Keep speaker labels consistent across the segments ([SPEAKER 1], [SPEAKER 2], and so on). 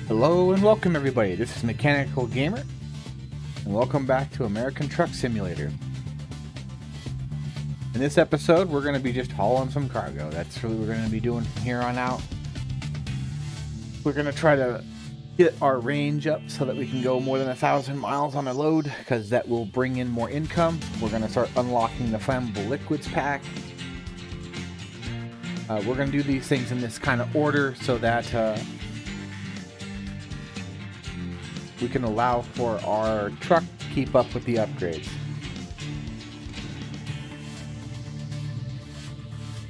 [SPEAKER 1] Hello and welcome everybody, this is Mechanical Gamer, and welcome back to American Truck Simulator. In this episode, we're going to be just hauling some cargo. That's what we're going to be doing from here on out. We're going to try to get our range up so that we can go more than 1,000 miles on a load, because that will bring in more income. We're going to start unlocking the Flammable Liquids pack. We're going to do these things in this kind of order so that we can allow for our truck to keep up with the upgrades.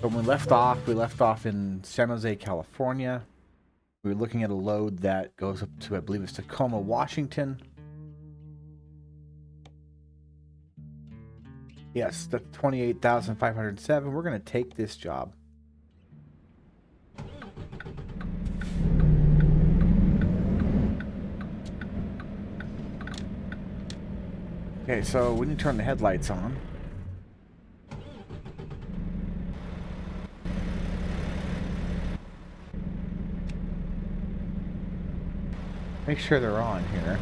[SPEAKER 1] When we left off in San Jose, California. We were looking at a load that goes up to, I believe it's Tacoma, Washington. Yes, that's 28,507. We're going to take this job. Okay, so we need to turn the headlights on. Make sure they're on here.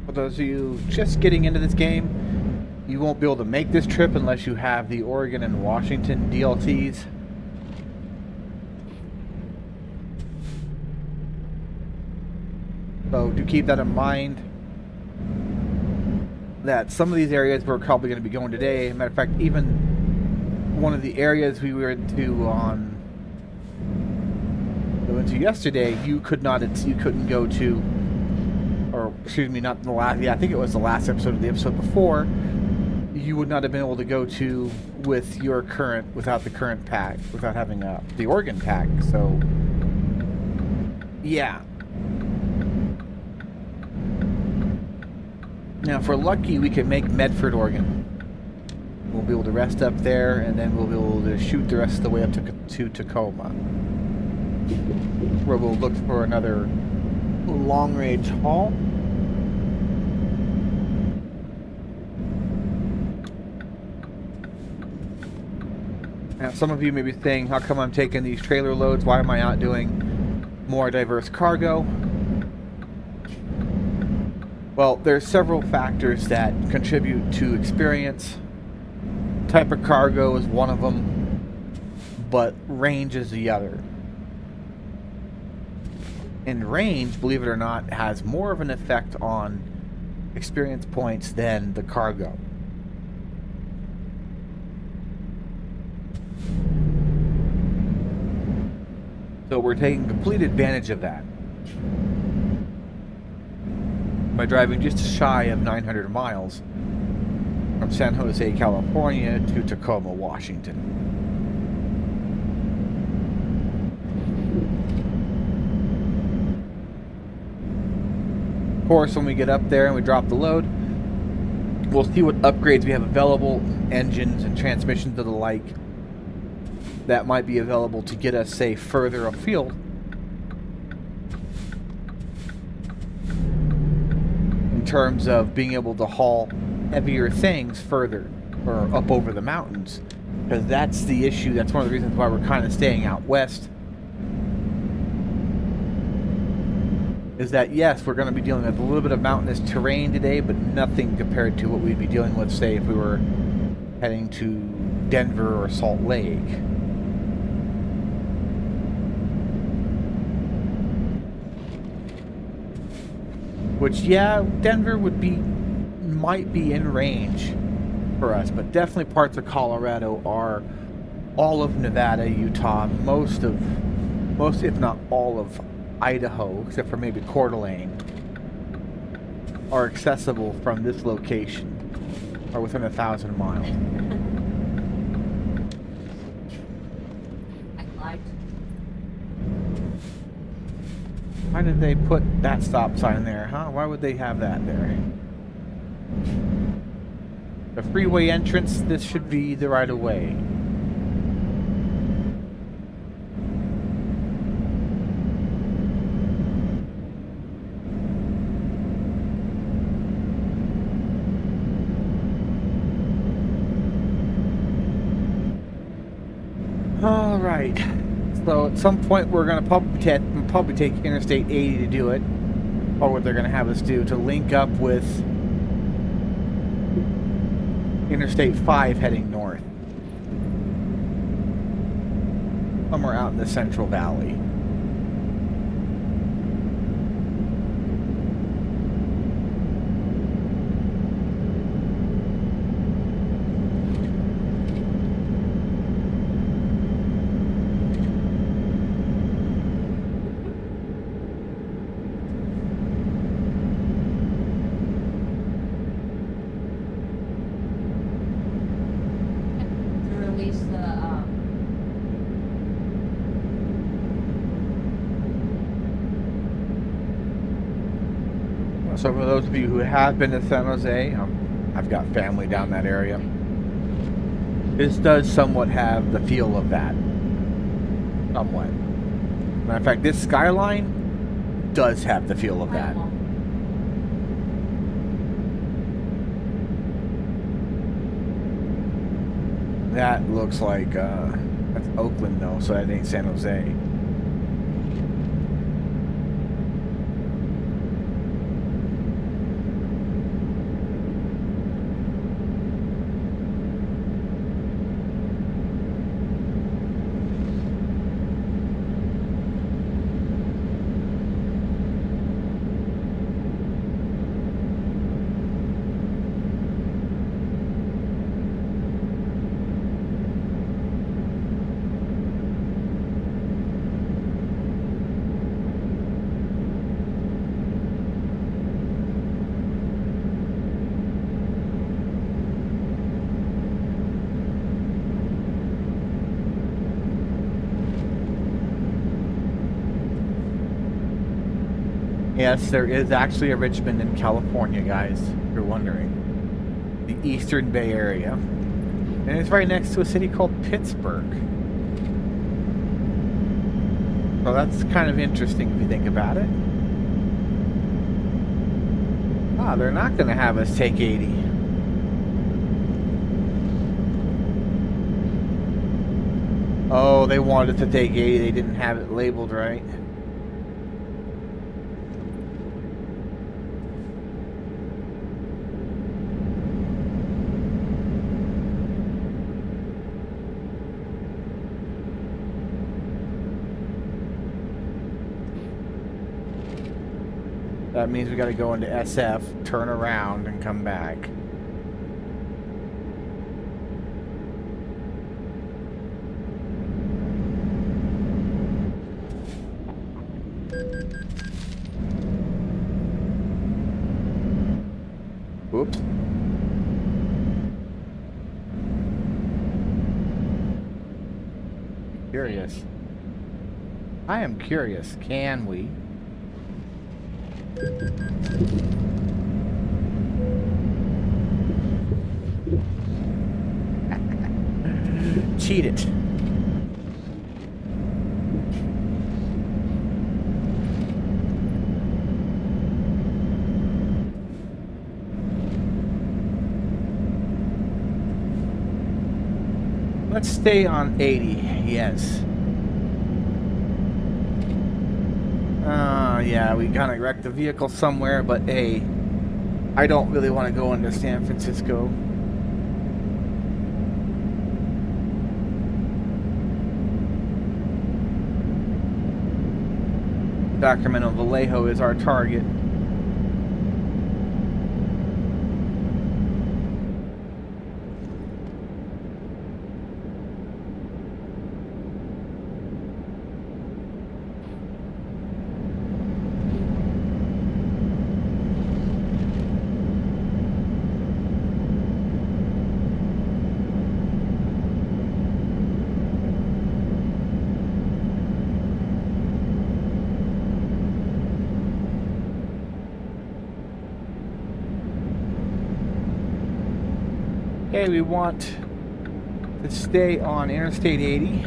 [SPEAKER 1] For those of you just getting into this game, you won't be able to make this trip unless you have the Oregon and Washington DLCs. So do keep that in mind, that some of these areas we're probably going to be going today. Matter of fact, even one of the areas we were into yesterday, you couldn't go to. Or excuse me, not the last. Yeah, I think it was the last episode of the episode before. You would not have been able to go to without the current pack, without having the Oregon pack. So, yeah. Now, if we're lucky, we can make Medford, Oregon. We'll be able to rest up there, and then we'll be able to shoot the rest of the way up to Tacoma, where we'll look for another long-range haul. Now, some of you may be saying, how come I'm taking these trailer loads? Why am I not doing more diverse cargo? Well, there's several factors that contribute to experience. Type of cargo is one of them, but range is the other. And range, believe it or not, has more of an effect on experience points than the cargo. So we're taking complete advantage of that by driving just shy of 900 miles from San Jose, California to Tacoma, Washington. Of course, when we get up there and we drop the load, we'll see what upgrades we have available, engines and transmissions and the like, that might be available to get us, say, further afield. In terms of being able to haul heavier things further or up over the mountains. Because that's the issue. That's one of the reasons why we're kind of staying out west. Is that, yes, we're going to be dealing with a little bit of mountainous terrain today, but nothing compared to what we'd be dealing with, say, if we were heading to Denver or Salt Lake. Which, yeah, Denver might be in range for us, but definitely parts of Colorado are all of Nevada, Utah, most if not all of Idaho, except for maybe Coeur d'Alene, are accessible from this location, or within 1,000 miles.
[SPEAKER 2] I lied.
[SPEAKER 1] Why did they put that stop sign there, huh? Why would they have that there? The freeway entrance, this should be the right of way. All right. So at some point we're going to probably take Interstate 80 to do it, or what they're going to have us do to link up with Interstate 5 heading north, somewhere out in the Central Valley. So for those of you who have been to San Jose, I've got family down that area. This does somewhat have the feel of that. Somewhat. Matter of fact, this skyline does have the feel of that. That looks like, that's Oakland though, so that ain't San Jose. Yes, there is actually a Richmond in California, guys, if you're wondering. The Eastern Bay Area. And it's right next to a city called Pittsburgh. So that's kind of interesting if you think about it. Ah, they're not going to have us take 80. Oh, they wanted to take 80. They didn't have it labeled right. That means we got to go into SF, turn around, and come back. Oops. Curious. I am curious. Can we? Cheat it. Let's stay on 80, yes. Yeah, we kind of wrecked the vehicle somewhere, but hey, I don't really want to go into San Francisco. Sacramento Vallejo is our target. Okay, we want to stay on Interstate 80.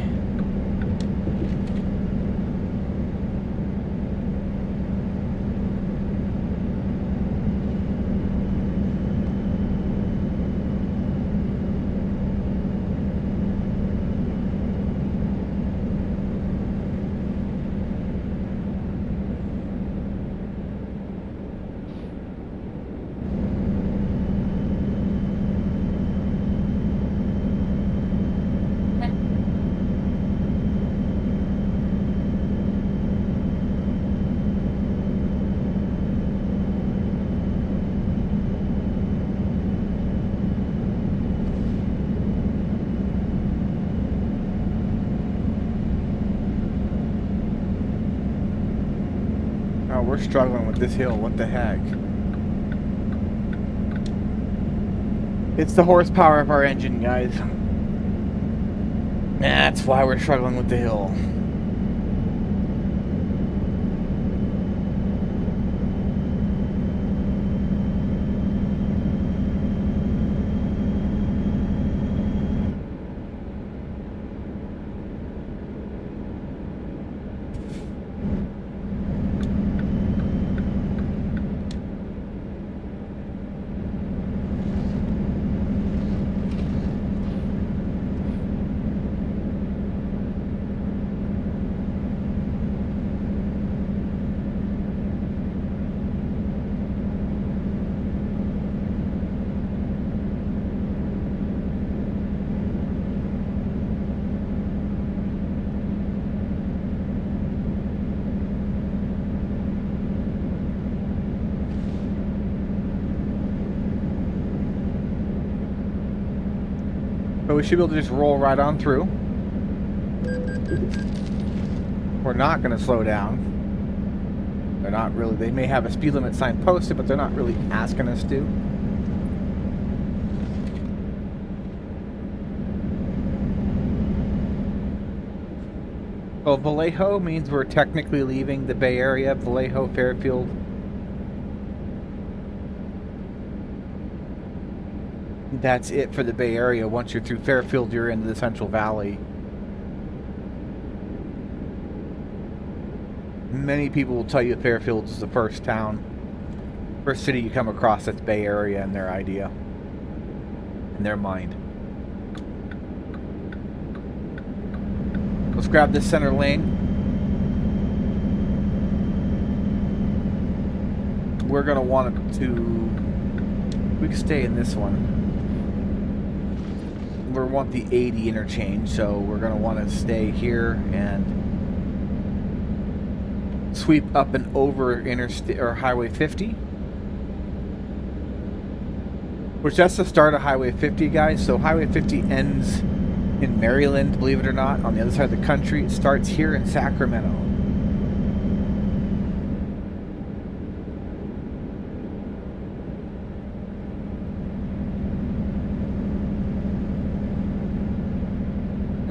[SPEAKER 1] Oh, we're struggling with this hill. What the heck? It's the horsepower of our engine, guys. That's why we're struggling with the hill. But we should be able to just roll right on through. We're not going to slow down. They're not really, they may have a speed limit sign posted, but they're not really asking us to. Well, Vallejo means we're technically leaving the Bay Area. Vallejo, Fairfield. That's it for the Bay Area. Once you're through Fairfield, you're into the Central Valley. Many people will tell you Fairfield is the first city you come across that's Bay Area in their idea, in their mind. Let's grab this center lane. We're going to want it to... We can stay in this one. We want the 80 interchange, so we're going to want to stay here and sweep up and over Interstate or Highway 50. Which that's the start of Highway 50, guys. So Highway 50 ends in Maryland, believe it or not, on the other side of the country. It starts here in Sacramento.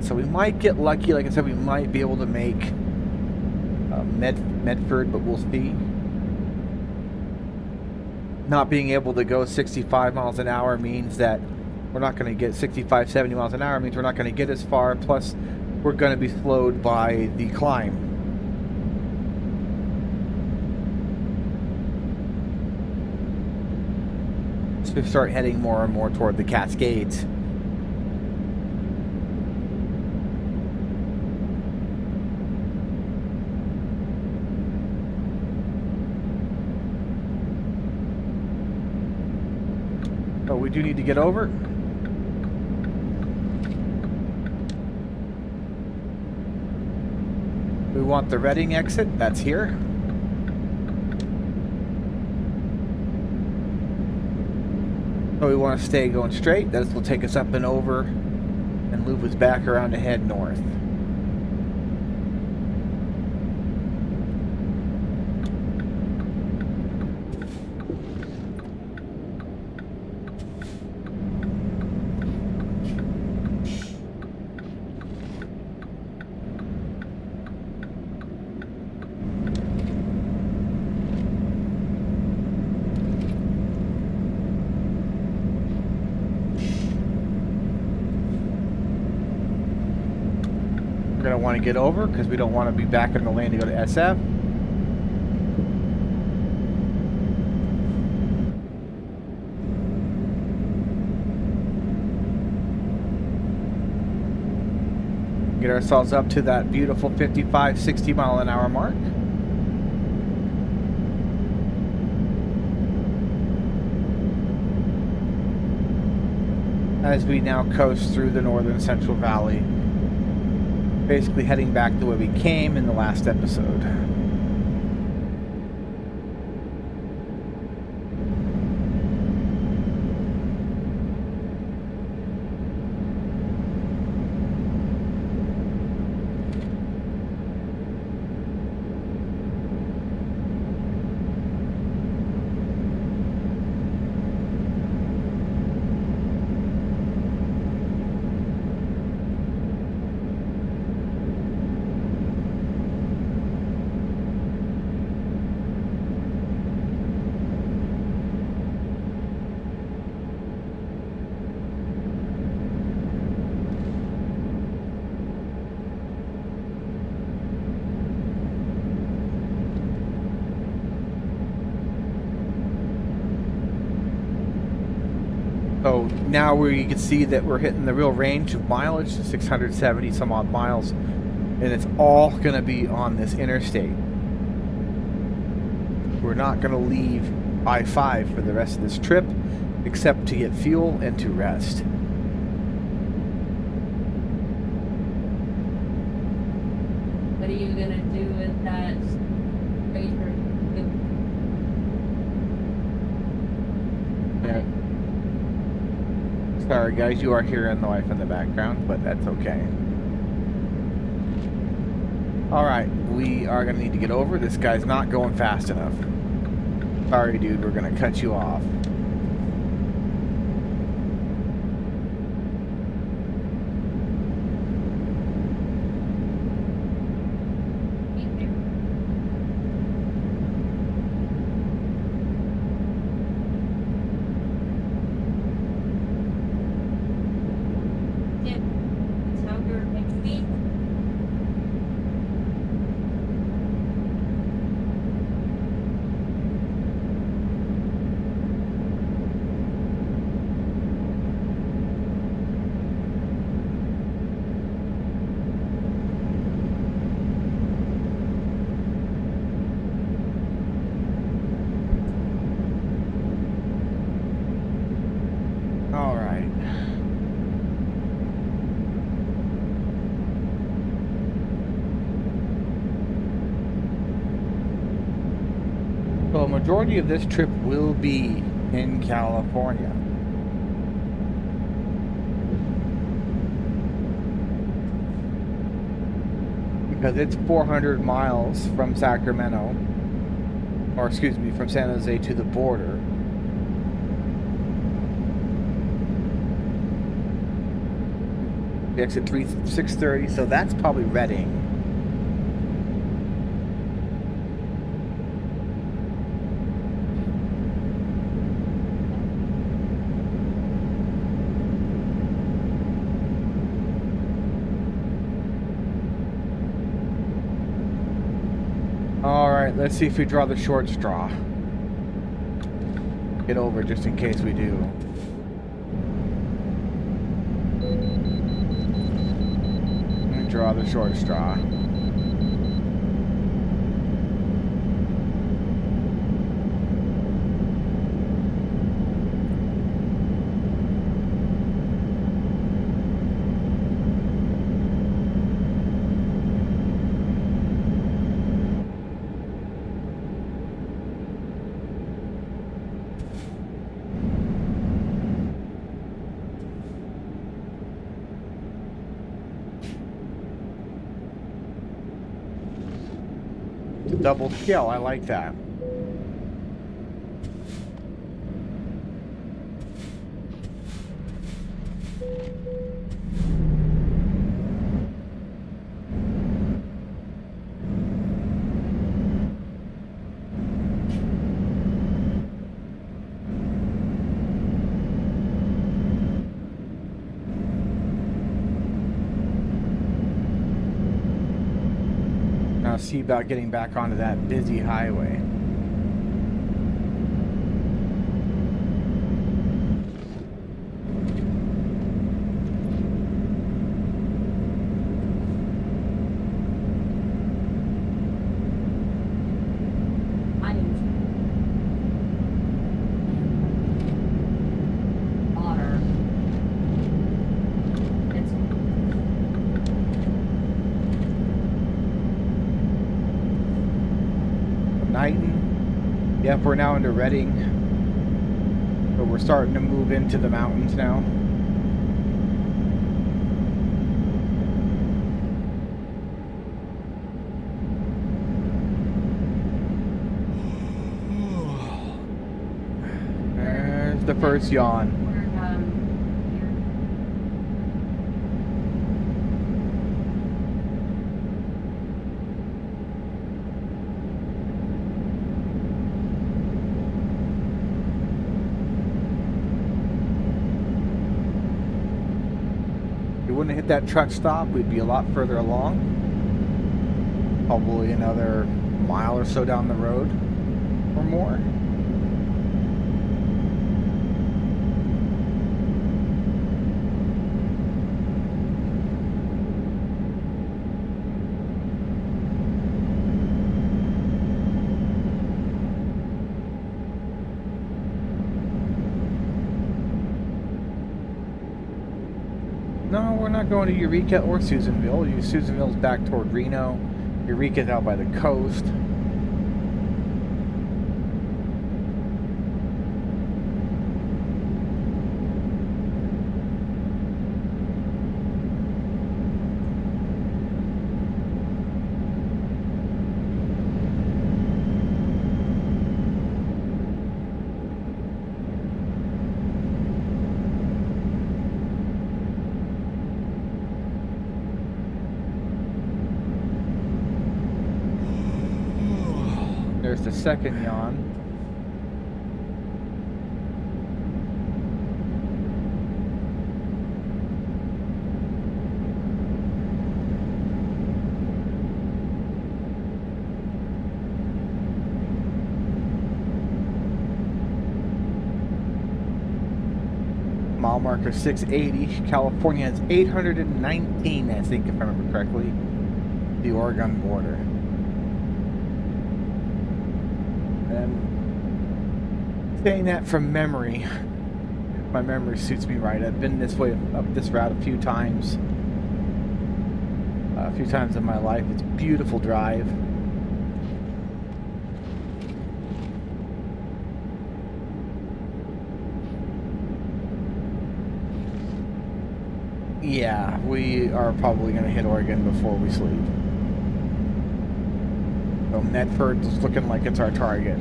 [SPEAKER 1] So we might get lucky. Like I said, we might be able to make Medford, but we'll see. Not being able to go 65 miles an hour means that we're not going to get 65, 70 miles an hour. Means we're not going to get as far. Plus, we're going to be slowed by the climb. So we start heading more and more toward the Cascades. Oh, we do need to get over. We want the Reading exit. That's here. So we want to stay going straight. This will take us up and over and loop us back around to head north. We're going to want to get over because we don't want to be back in the lane to go to SF. Get ourselves up to that beautiful 55, 60 mile an hour mark. As we now coast through the northern Central Valley, basically heading back the way we came in the last episode. So now we can see that we're hitting the real range of mileage, 670 some odd miles, and it's all going to be on this interstate. We're not going to leave I-5 for the rest of this trip, except to get fuel and to rest.
[SPEAKER 2] What are you going to do with that razor?
[SPEAKER 1] Yeah. Sorry guys, you are hearing the wife in the background, but that's okay. Alright, we are going to need to get over. This guy's not going fast enough. Sorry dude, we're going to cut you off. So a majority of this trip will be in California. Because it's 400 miles from Sacramento, or excuse me, from San Jose to the border. The exit 630, so that's probably Reading. Alright, let's see if we draw the short straw. Get over just in case we do. Let me draw the short straw. Double scale, I like that. now see about getting back onto that busy highway. Yep, we're now into Reading, but we're starting to move into the mountains now. There's the first yawn. Wouldn't hit that truck stop, we'd be a lot further along. Probably another mile or so down the road or more. No, we're not going to Eureka or Susanville. Susanville's back toward Reno. Eureka's out by the coast. There's the second yawn. Mile marker 680. California has 819, I think, if I remember correctly. The Oregon border. And saying that from memory, if my memory suits me right, I've been this way up this route a few times in my life. It's a beautiful drive. Yeah, we are probably going to hit Oregon before we sleep. So Medford is looking like it's our target.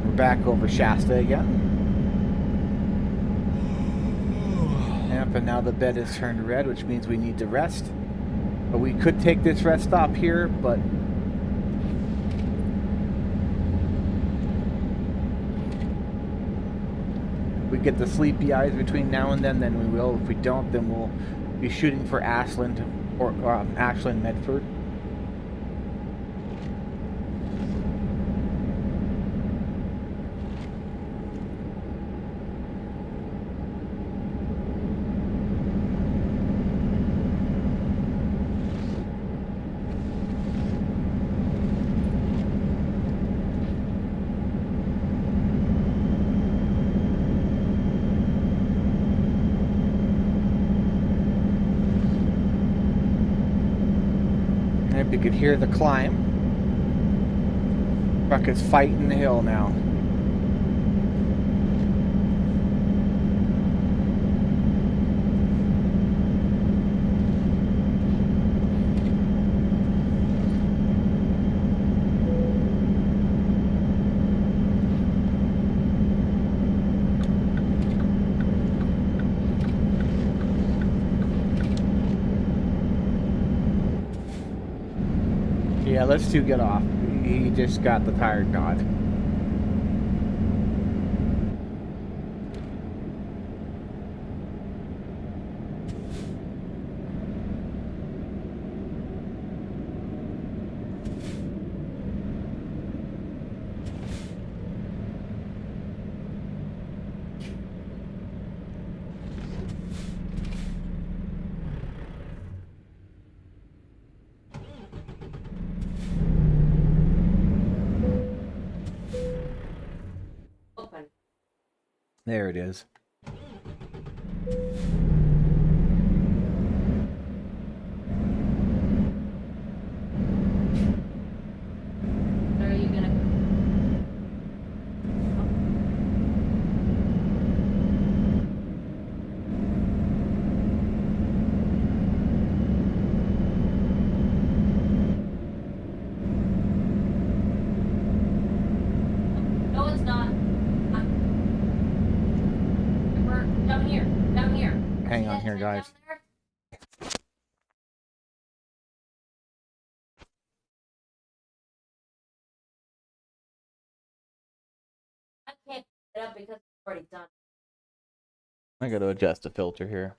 [SPEAKER 1] We're back over Shasta again. Yep, and now the bed is turned red, which means we need to rest. But we could take this rest stop here, but if we get the sleepy eyes between now and then we will. If we don't, then we'll be shooting for Ashland or Ashland, Medford. You could hear the climb. Truck is fighting the hill now. Yeah, let's two get off. He just got the tired nod. There it is.
[SPEAKER 2] Are you gonna? No, it's not. We're down here. Down here.
[SPEAKER 1] Hang
[SPEAKER 2] See
[SPEAKER 1] on
[SPEAKER 2] that
[SPEAKER 1] here,
[SPEAKER 2] tent
[SPEAKER 1] guys.
[SPEAKER 2] down there? I can't get it up because it's already done.
[SPEAKER 1] I got to adjust the filter here.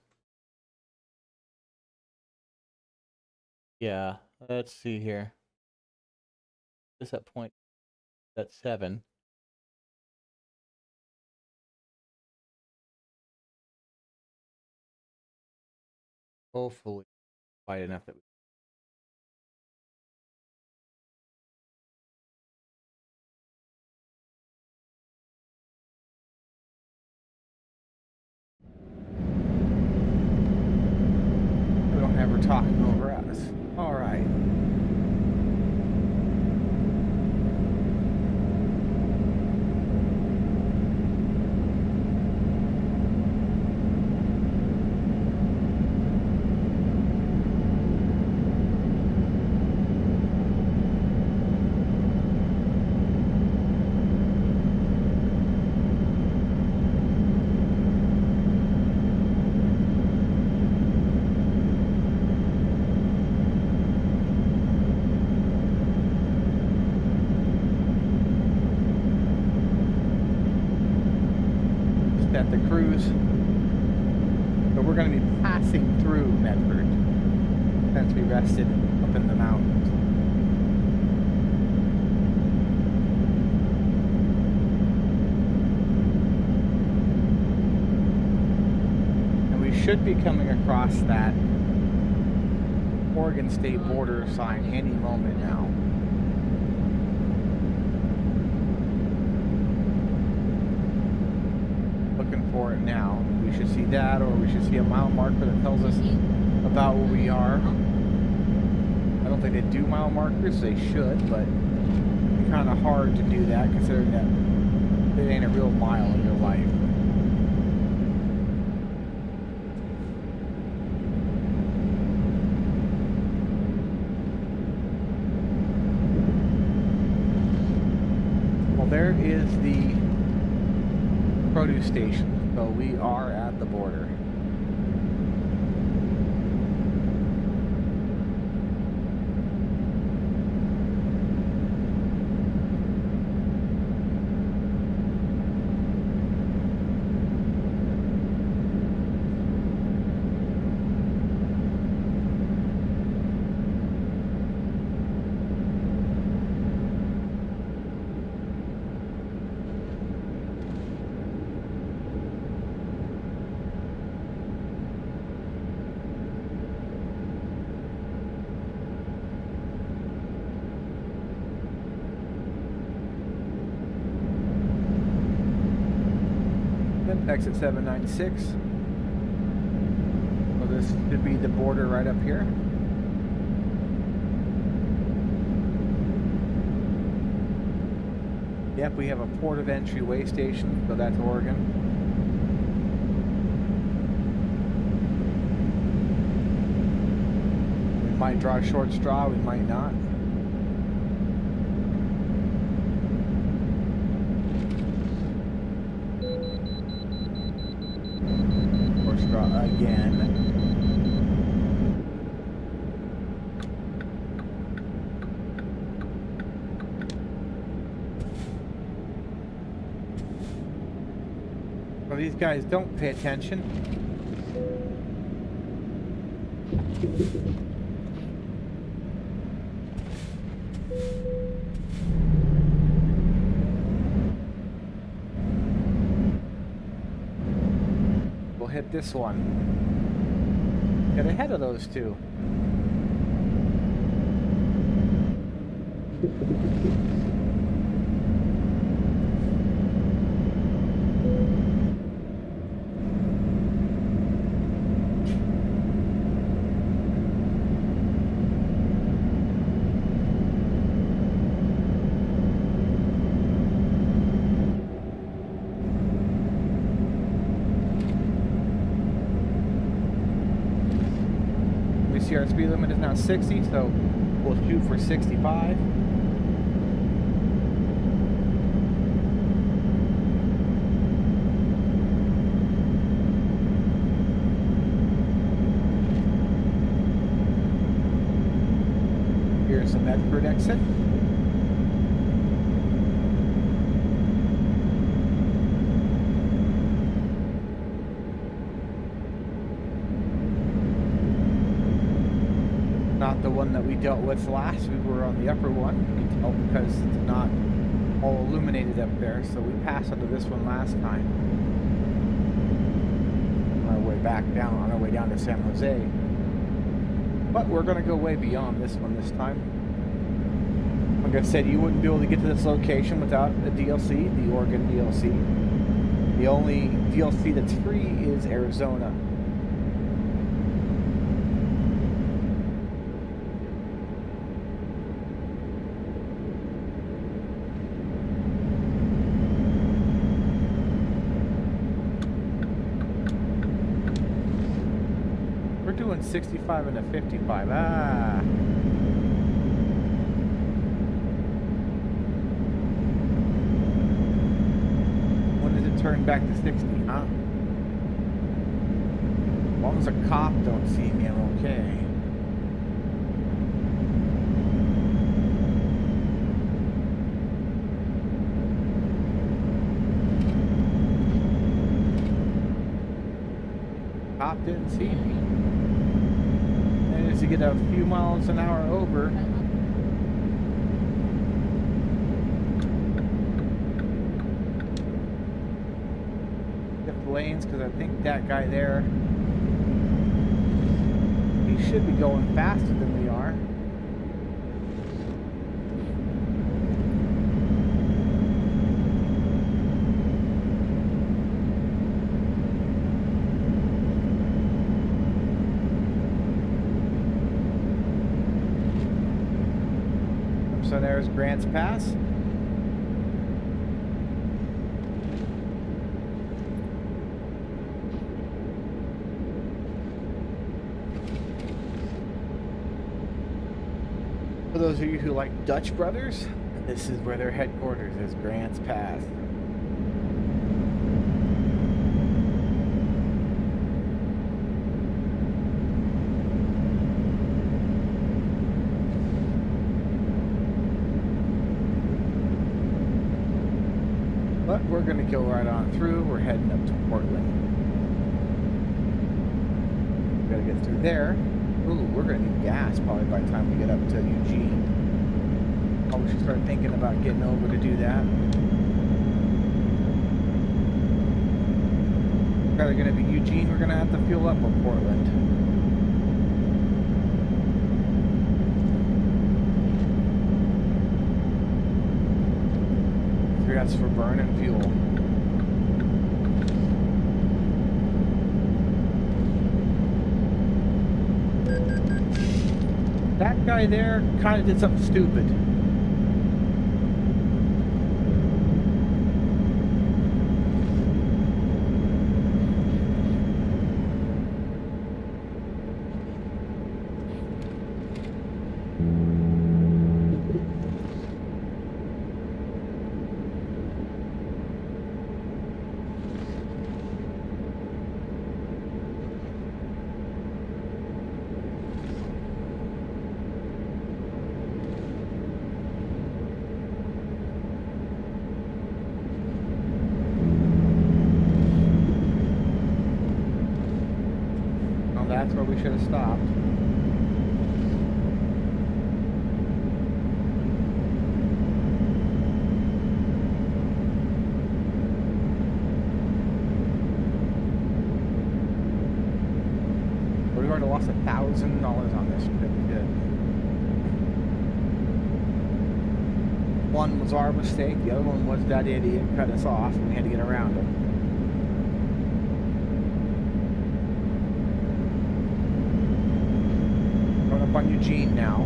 [SPEAKER 1] Yeah, let's see here. This at point, that's 7. Hopefully, wide enough that we. We don't have her talking over us. All right. At the cruise, but we're going to be passing through Medford since we rested up in the mountains. And we should be coming across that Oregon State border sign any moment now. For it now. We should see that, or we should see a mile marker that tells us about where we are. I don't think they do mile markers. They should, but it's kind of hard to do that considering that it ain't a real mile in your life. Well, there is the produce station. So we are at the border. Exit 796. So this should be the border right up here. Yep, we have a port of entry way station, so that's Oregon. We might draw a short straw, we might not. Again. Well, these guys don't pay attention. We'll hit this one. Get ahead of those two. see our speed limit is now 60, so we'll shoot for 65. Here's the Medford exit. Not the one that we dealt with last. We were on the upper one. You can tell because it's not all illuminated up there. So we passed under this one last time. On our way back down, on our way down to San Jose. But we're going to go way beyond this one this time. Like I said, you wouldn't be able to get to this location without a DLC, the Oregon DLC. The only DLC that's free is Arizona. We're doing 65 and a 55. Ah. Turn back to 60, huh? As long as a cop don't see me, I'm okay. Cop didn't see me. And as you get a few miles an hour over, lanes, because I think that guy there, he should be going faster than we are. So there's Grants Pass. For those of you who like Dutch Brothers, this is where their headquarters is, Grants Pass. But we're going to go right on through. We're heading up to Portland. We've got to get through there. Ooh, we're going to need gas probably by the time we get up to Eugene. Probably should start thinking about getting over to do that. It's either going to be Eugene, we're going to have to fuel up, or Portland. That's for burning fuel. That guy there kind of did something stupid. That's where we should have stopped. We've already lost $1,000 on this trip. Good. One was our mistake. The other one was that idiot cut us off, and we had to get around him. On Eugene now.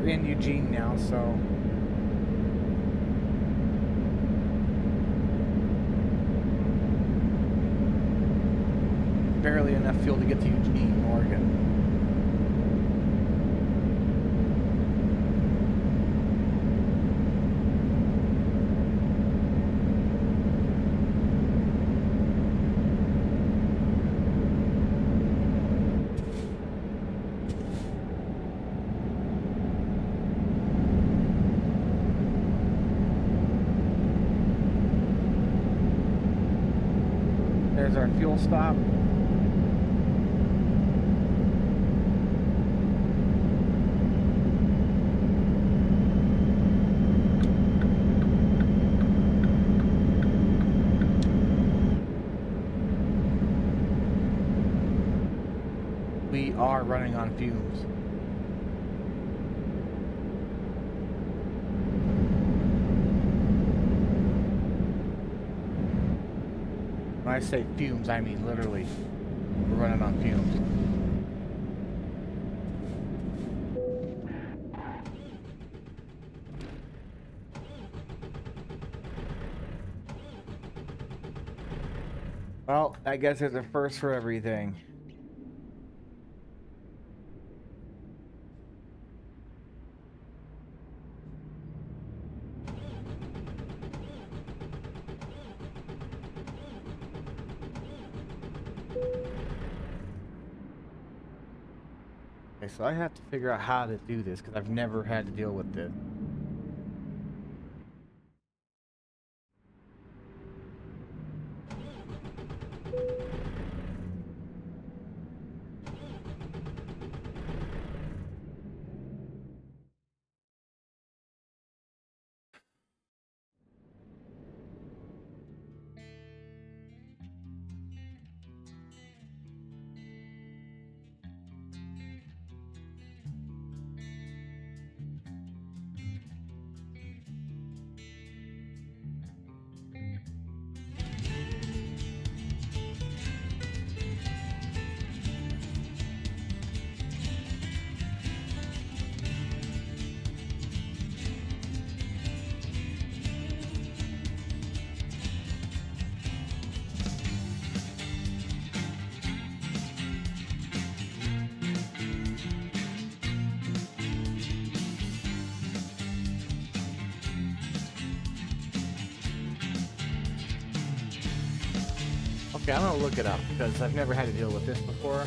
[SPEAKER 1] are in Eugene now, so barely enough fuel to get to Eugene, Oregon. There's our fuel stop. We are running on fumes. When I say fumes, I mean literally, we're running on fumes. Well, I guess there's a first for everything. Okay, so I have to figure out how to do this because I've never had to deal with this. Okay, I'm gonna look it up because I've never had to deal with this before.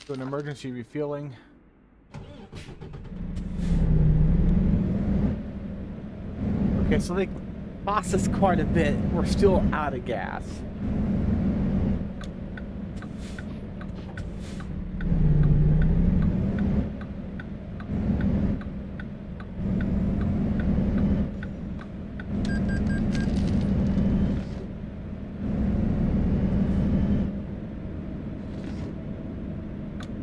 [SPEAKER 1] Do an emergency refueling. Okay, so they cost us quite a bit. We're still out of gas.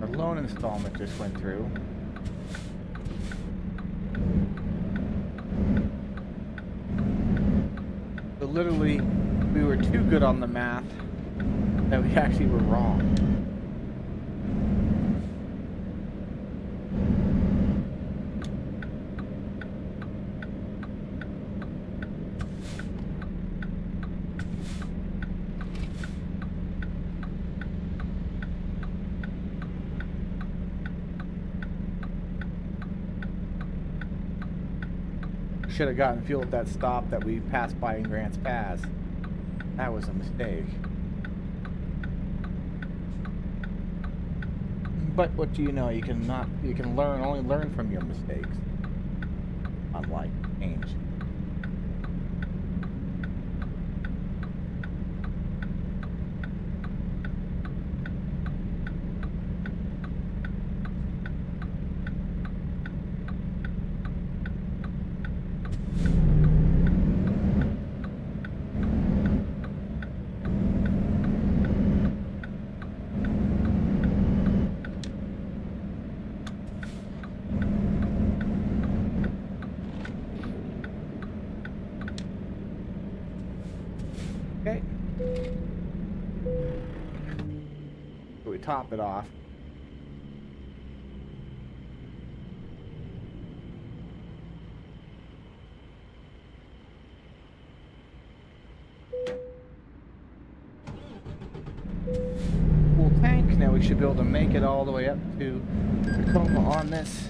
[SPEAKER 1] Our loan installment just went through. So literally, we were too good on the math that we actually were wrong. Should have gotten fuel at that stop that we passed by in Grants Pass. That was a mistake. But what do you know? You can only learn from your mistakes. Unlike change. top it off. Full tank. Now we should be able to make it all the way up to Tacoma on this.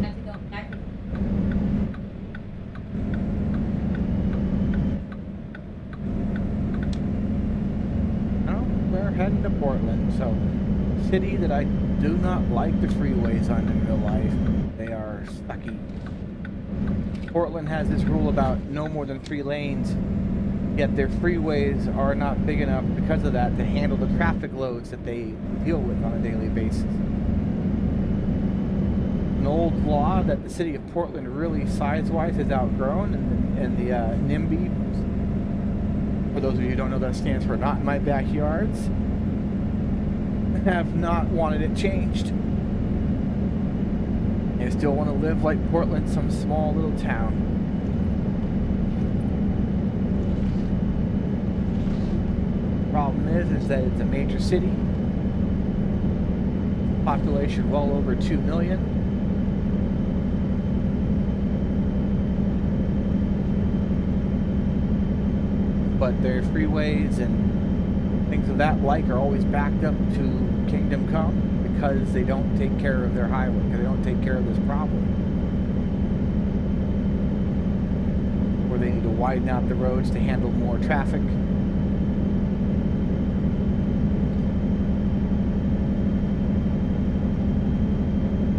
[SPEAKER 2] Have to go back.
[SPEAKER 1] Well, we're heading to Portland, so city that I do not like the freeways on in real life. They are sucky. Portland has this rule about no more than 3 lanes, yet their freeways are not big enough because of that to handle the traffic loads that they deal with on a daily basis. An old law that the city of Portland really size-wise has outgrown, and the NIMBY, for those of you who don't know, that stands for Not in My Backyards, have not wanted it changed. They still want to live like Portland, some small little town. Problem is that it's a major city, population well over 2 million. But their freeways and things of that like are always backed up to Kingdom Come because they don't take care of their highway, because they don't take care of this problem. Or they need to widen out the roads to handle more traffic.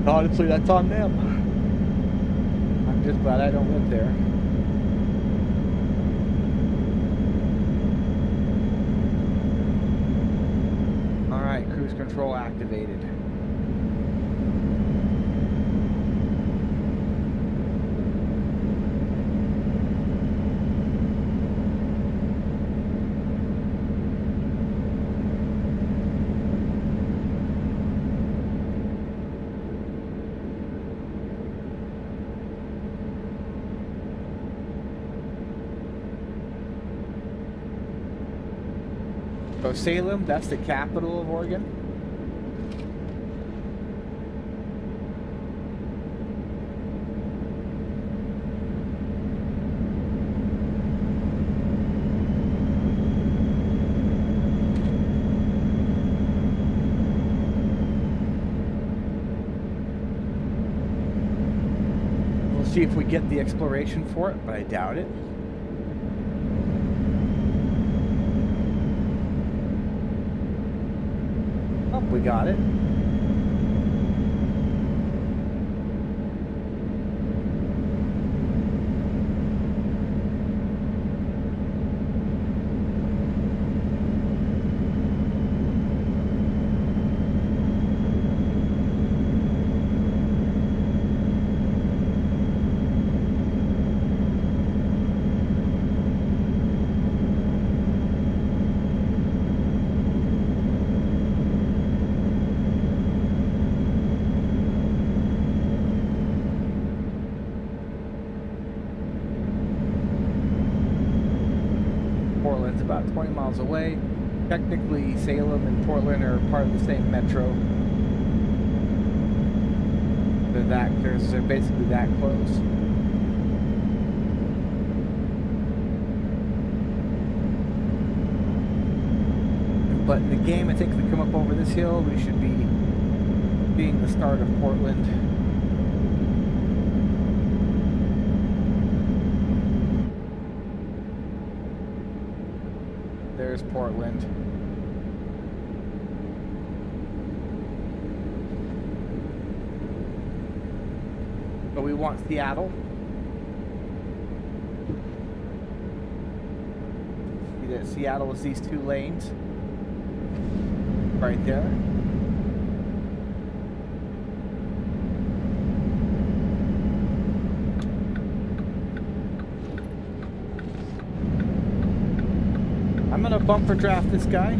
[SPEAKER 1] Honestly, that's on them. I'm just glad I don't live there. Alright, cruise control activated. So Salem, that's the capital of Oregon. We'll see if we get the exploration for it, but I doubt it. We got it. Portland's about 20 miles away. Technically, Salem and Portland are part of the same metro. They're basically that close. but in the game, I think if we come up over this hill, we should be being the start of Portland. There's Portland. But we want Seattle. See that Seattle is these two lanes right there. I'm gonna bumper draft this guy.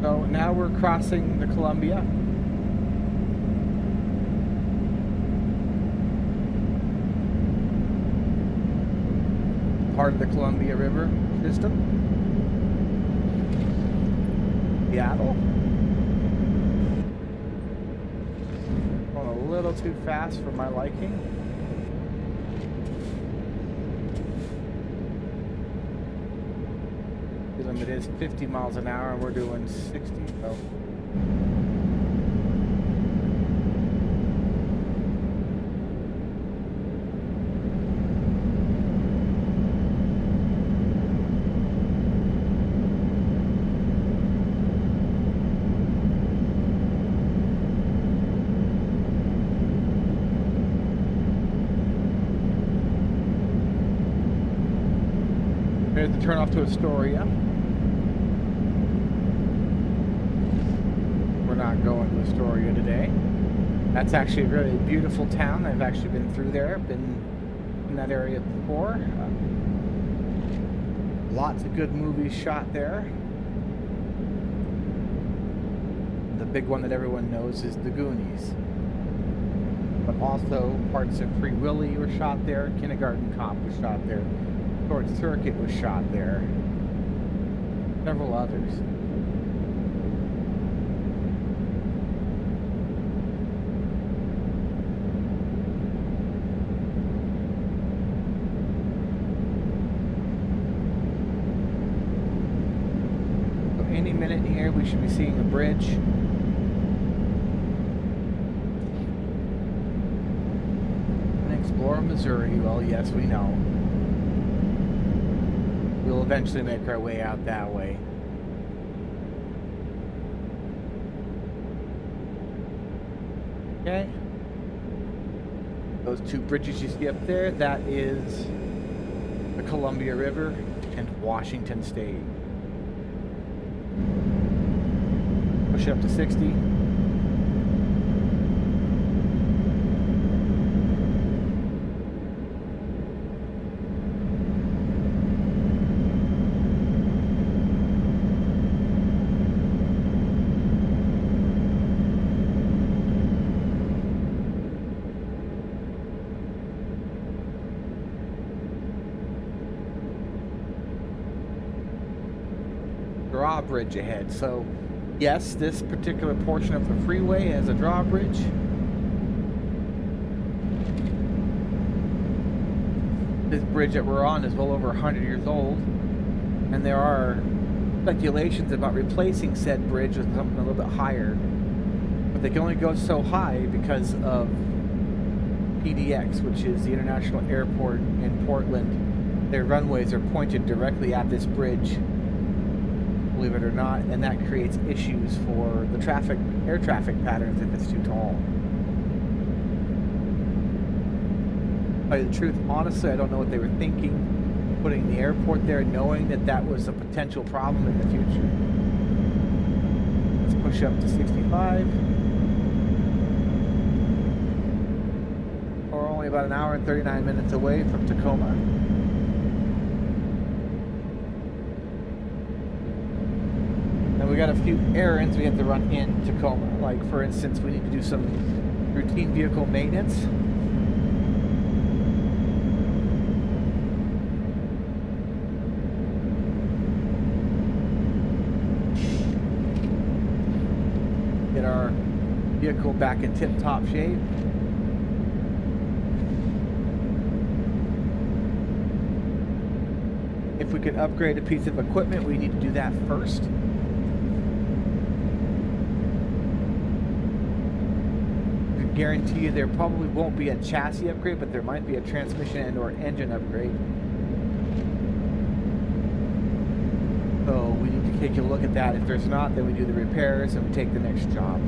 [SPEAKER 1] So now we're crossing the Columbia. Part of the Columbia River system. Seattle. Going a little too fast for my liking. The limit is 50 miles an hour and we're doing 60, so. Here's the turn off to Astoria. We're not going to Astoria today. That's actually a very beautiful town. I've actually been through there, been in that area before. Lots of good movies shot there. The big one that everyone knows is The Goonies. But also parts of Free Willy were shot there. Kindergarten Cop was shot there. Short Circuit was shot there. Several others. So any minute here we should be seeing a bridge. And explore Missouri. Well, yes, we know. We'll eventually make our way out that way. Okay. Those two bridges you see up there, that is the Columbia River and Washington State. Push it up to 60. Drawbridge ahead. So yes, this particular portion of the freeway has a drawbridge. This bridge that we're on is well over 100 years old, and there are speculations about replacing said bridge with something a little bit higher, but they can only go so high because of PDX, which is the International Airport in Portland. Their runways are pointed directly at this bridge, believe it or not, and that creates issues for the air traffic patterns if it's too tall. To tell you the truth, honestly, I don't know what they were thinking, putting the airport there, knowing that that was a potential problem in the future. Let's push up to 65. We're only about an hour and 39 minutes away from Tacoma. got a few errands we have to run in Tacoma. Like, for instance, we need to do some routine vehicle maintenance. Get our vehicle back in tip-top shape. If we can upgrade a piece of equipment, we need to do that first. I can guarantee you there probably won't be a chassis upgrade, but there might be a transmission and or engine upgrade. So we need to take a look at that. If there's not, then we do the repairs and we take the next job.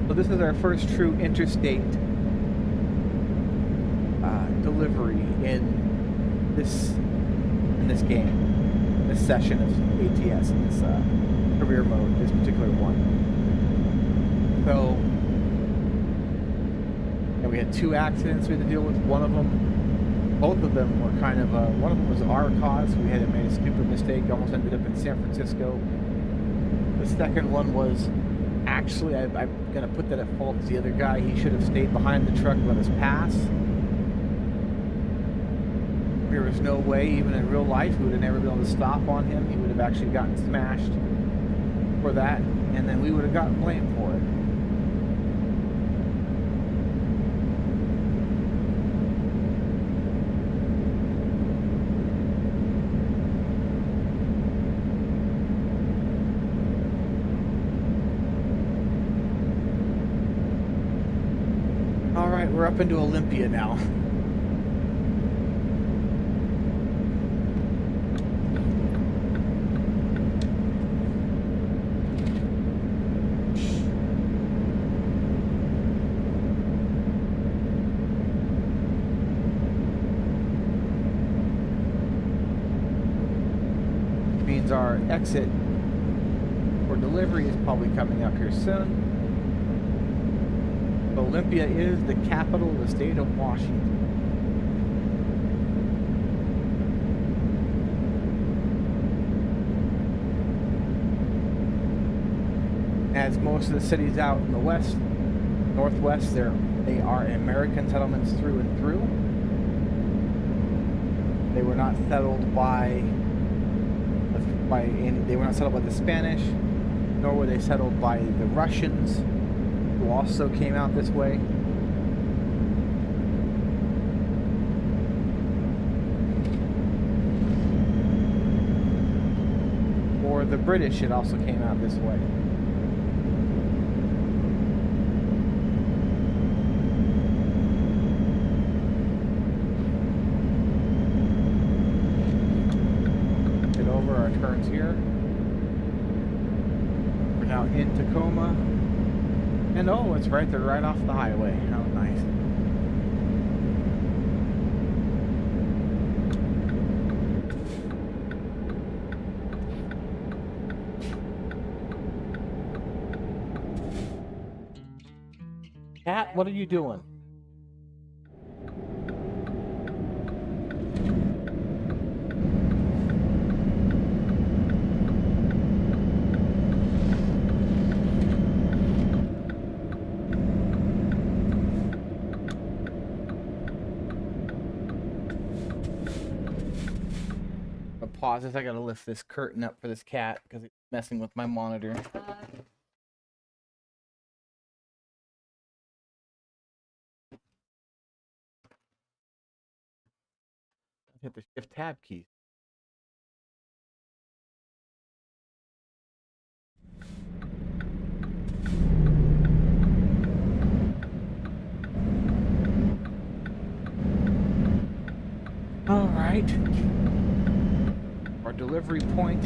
[SPEAKER 1] So this is our first true interstate delivery in this game, this session of ATS, in this career mode, this particular one. So, and we had 2 accidents we had to deal with. One of them, both of them were kind of one of them was our cause. We had made a stupid mistake, almost ended up in San Francisco. The second one was, actually, I'm going to put that at fault as the other guy. He should have stayed behind the truck and let us pass. There was no way, even in real life, we would have never been able to stop on him. He would have actually gotten smashed for that, and then we would have gotten blamed for it. Alright, we're up into Olympia now. Means our exit for delivery is probably coming up here soon. Olympia is the capital of the state of Washington. As most of the cities out in the west, northwest, they are American settlements through and through. They were not settled by the Spanish, nor were they settled by the Russians, who also came out this way. Or the British, it also came out this way. Our turns here. We're now in Tacoma. And oh, it's right there, right off the highway. How nice. Cat, what are you doing? Pause this. I gotta lift this curtain up for this cat because it's messing with my monitor. Hit the shift tab key. All right. Our delivery point.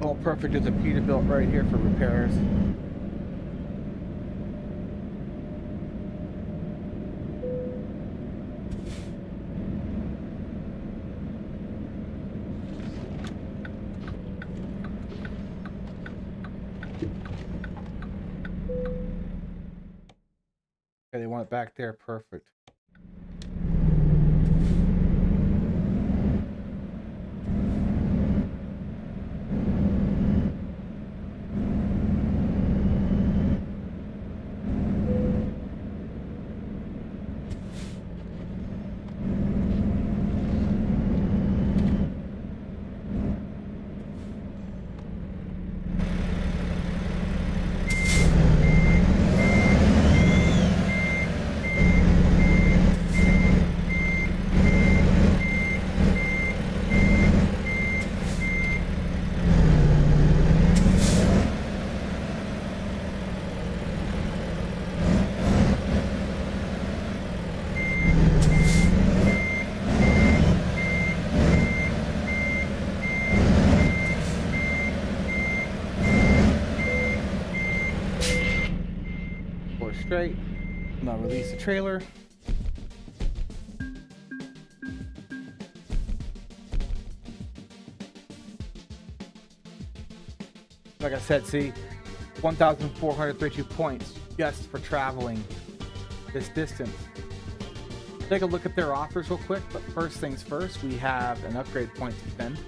[SPEAKER 1] All perfect. There's a Peterbilt right here for repairs. Okay, they want it back there. Perfect. Straight. Now release the trailer. Like I said, see, 1,432 points just for traveling this distance. Take a look at their offers real quick, but first things first, we have an upgrade point to spend.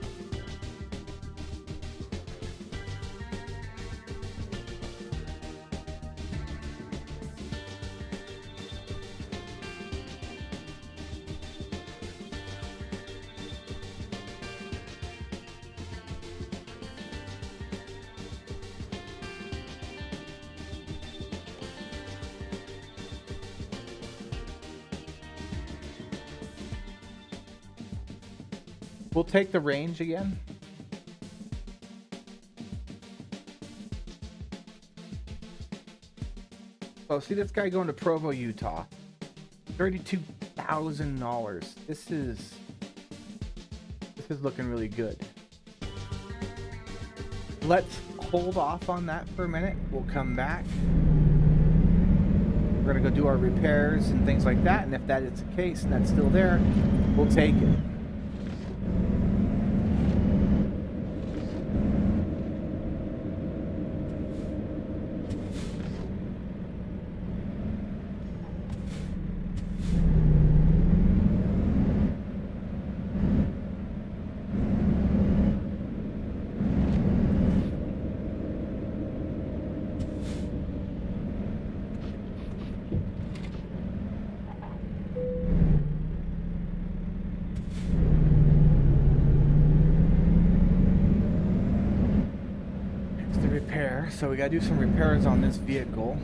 [SPEAKER 1] We'll take the range again. Oh, see this guy going to Provo, Utah. $32,000. This is looking really good. Let's hold off on that for a minute. We'll come back. We're gonna go do our repairs and things like that, and if that is the case and that's still there, we'll take it. So we gotta do some repairs on this vehicle.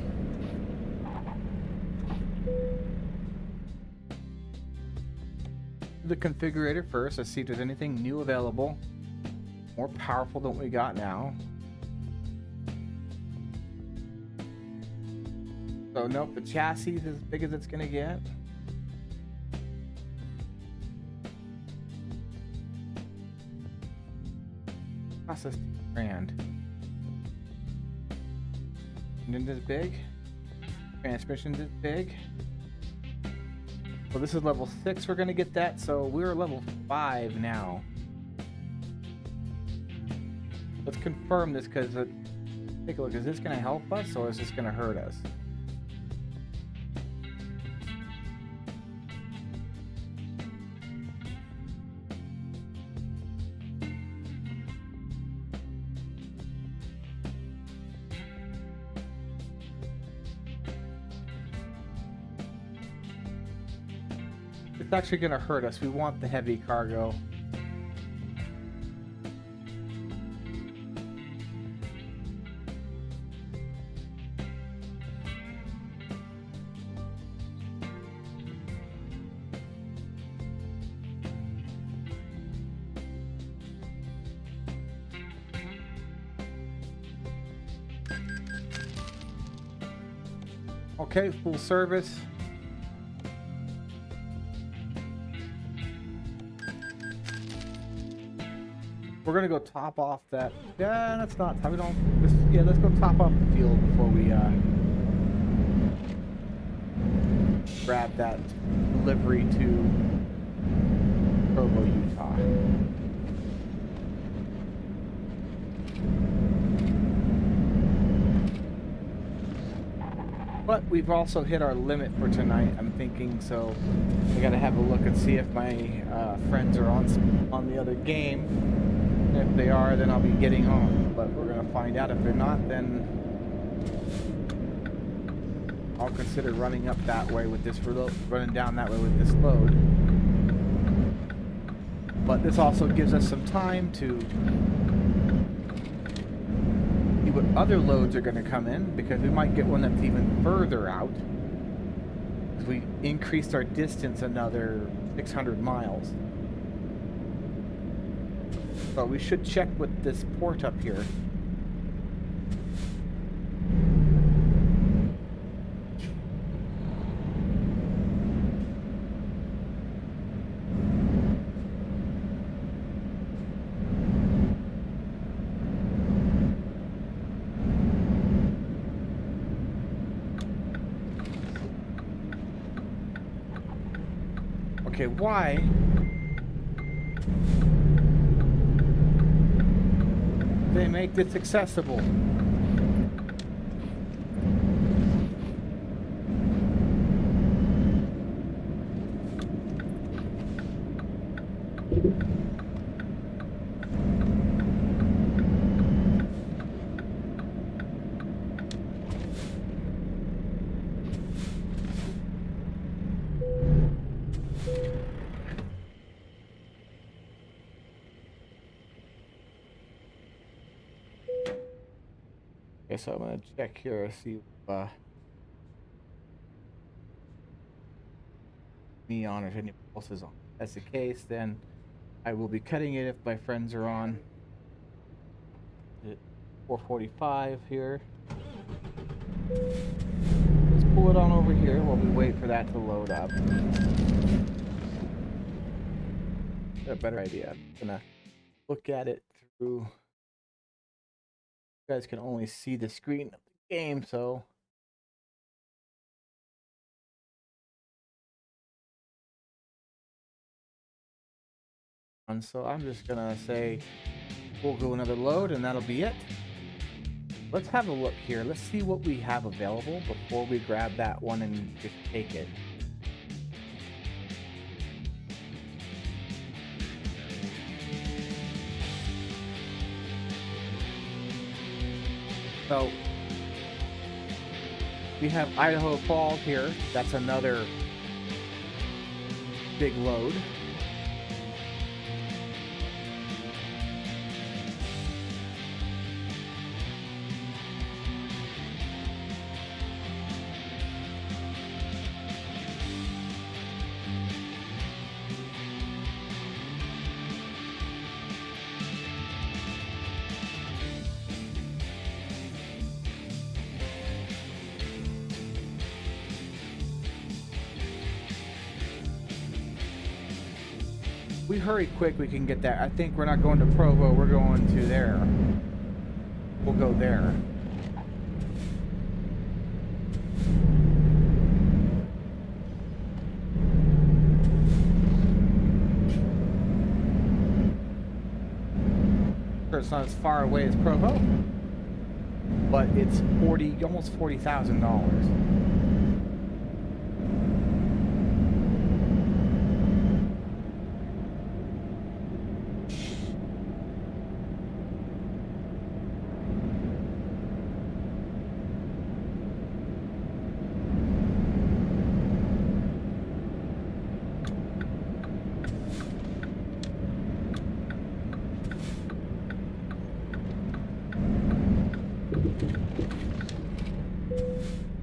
[SPEAKER 1] The configurator first. Let's see if there's anything new available, more powerful than what we got now. So nope, the chassis is as big as it's gonna get. Cost us $2,000. Engine is big. Transmission is big. Well, this is level 6. We're gonna get that, so we're level 5 now. Let's confirm this because take a look. Is this gonna help us or is this gonna hurt us? It's actually going to hurt us. We want the heavy cargo. Okay, full service. We're gonna go top off that. Yeah, that's not. We don't. Yeah, let's go top off the fuel before we grab that delivery to Provo, Utah. But we've also hit our limit for tonight, I'm thinking, so I gotta have a look and see if my friends are on the other game. And if they are, then I'll be getting on. But we're gonna find out. If they're not, then I'll consider running up that way with this running down that way with this load. But this also gives us some time to see what other loads are going to come in, because we might get one that's even further out. Because we increased our distance another 600 miles. But we should check with this port up here. Okay, why? They make this accessible. Okay, so I'm gonna check here, see if me on or if anyone else is on. If that's the case, then I will be cutting it if my friends are on. At 4:45 here. Let's pull it on over here while we wait for that to load up. Got a better idea. I'm gonna look at it through. You guys can only see the screen of the game, so I'm just gonna say we'll go another load and that'll be it. Let's have a look here. Let's see what we have available before we grab that one and just take it. So we have Idaho Falls here. That's another big load. We hurry quick, we can get that. I think we're not going to Provo, we're going to there. We'll go there. Sure, it's not as far away as Provo, but it's almost $40,000.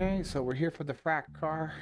[SPEAKER 1] Okay, so we're here for the frack car.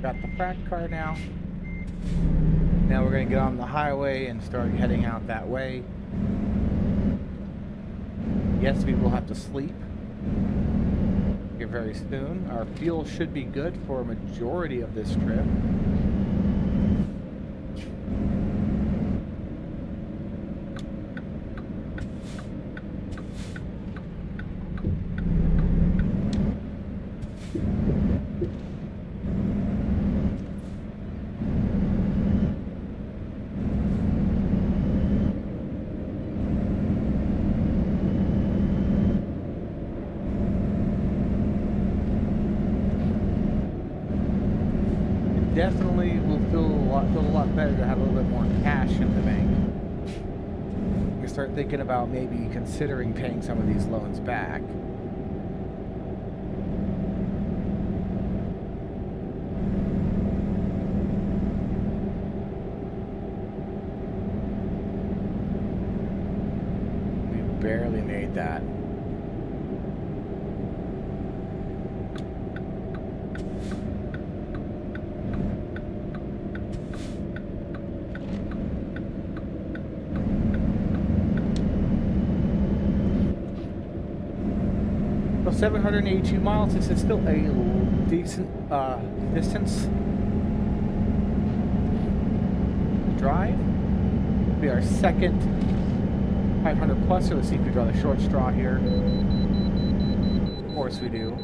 [SPEAKER 1] Got the frac car now. Now we're going to get on the highway and start heading out that way. Yes, we will have to sleep here very soon. Our fuel should be good for a majority of this trip. Definitely will feel a lot better to have a little bit more cash in the bank. You start thinking about maybe considering paying some of these loans back. We barely made that. So 782 miles, this is still a decent distance to drive. Be our second 500 plus, so let's see if we draw the short straw here. Of course we do.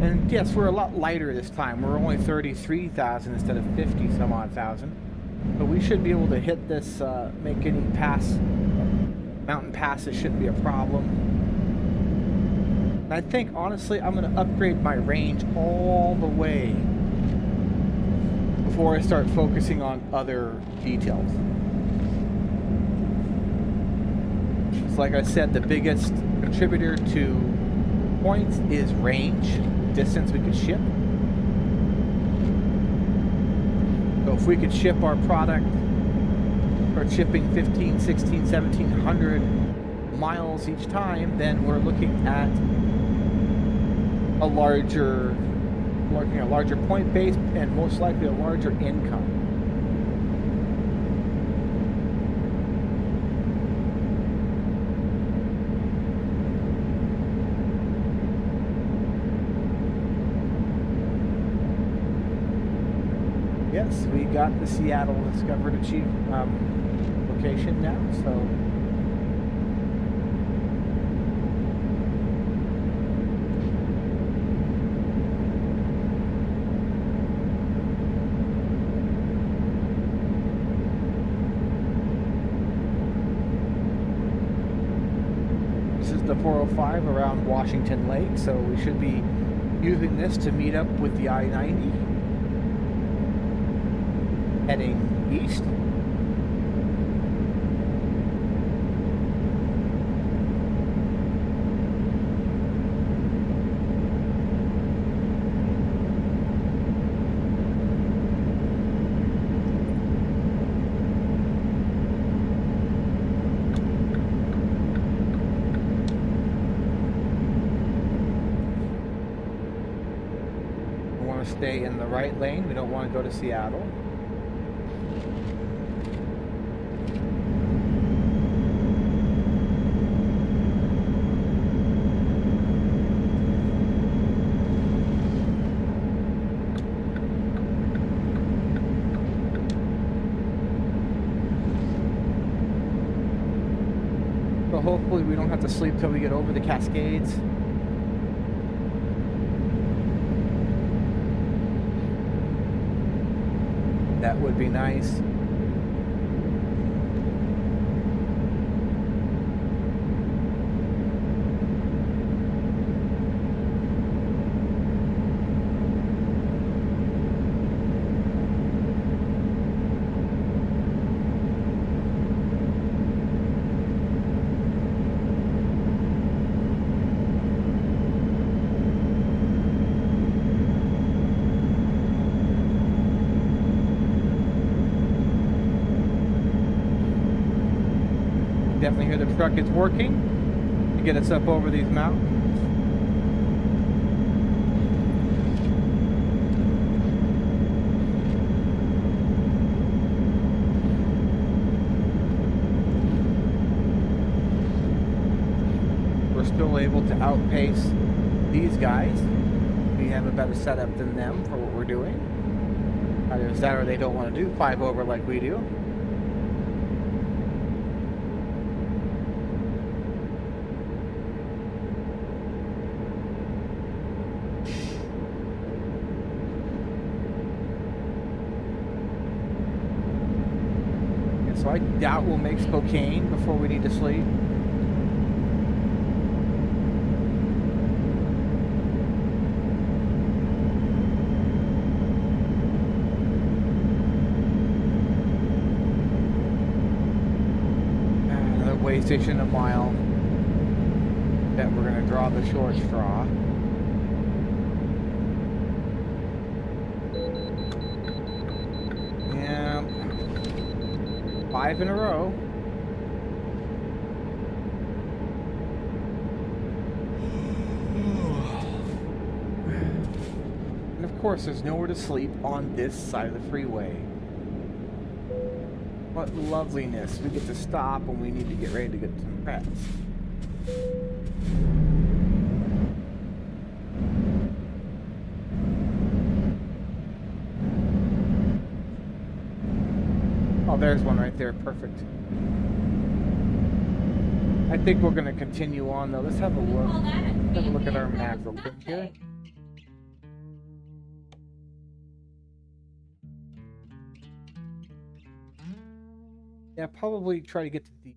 [SPEAKER 1] And yes, we're a lot lighter this time. We're only 33,000 instead of 50 some odd thousand. But we should be able to hit this, make any mountain passes shouldn't be a problem. And I think, honestly, I'm going to upgrade my range all the way before I start focusing on other details. So like I said, the biggest contributor to points is range, distance we could ship. So if we could ship our product, or shipping 15, 16, 1700 miles each time, then we're looking at a larger point base and most likely a larger income. Yes, we got the Seattle Discovered Achieve location now, so this is the 405 around Washington Lake, so we should be using this to meet up with the I-90. Heading east. We want to stay in the right lane. We don't want to go to Seattle. So hopefully we don't have to sleep till we get over the Cascades. That would be nice. definitely hear the truck is working to get us up over these mountains. We're still able to outpace these guys. We have a better setup than them for what we're doing. Either that or they don't want to do 5 over like we do. And so I doubt we'll make Spokane before we need to sleep. Way station a mile. Then we're gonna draw the short straw. Yeah, 5 in a row. And of course, there's nowhere to sleep on this side of the freeway. What loveliness. We get to stop when we need to get ready to get some rest. Oh, there's one right there. Perfect. I think we're going to continue on, though. Let's have a look. Let's have a look at our map real quick here. Yeah, probably try to get to the...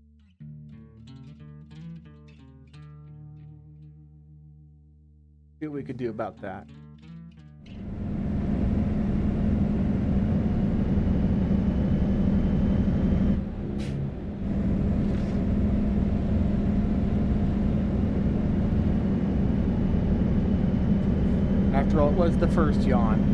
[SPEAKER 1] See what we could do about that. After all, it was the first yawn.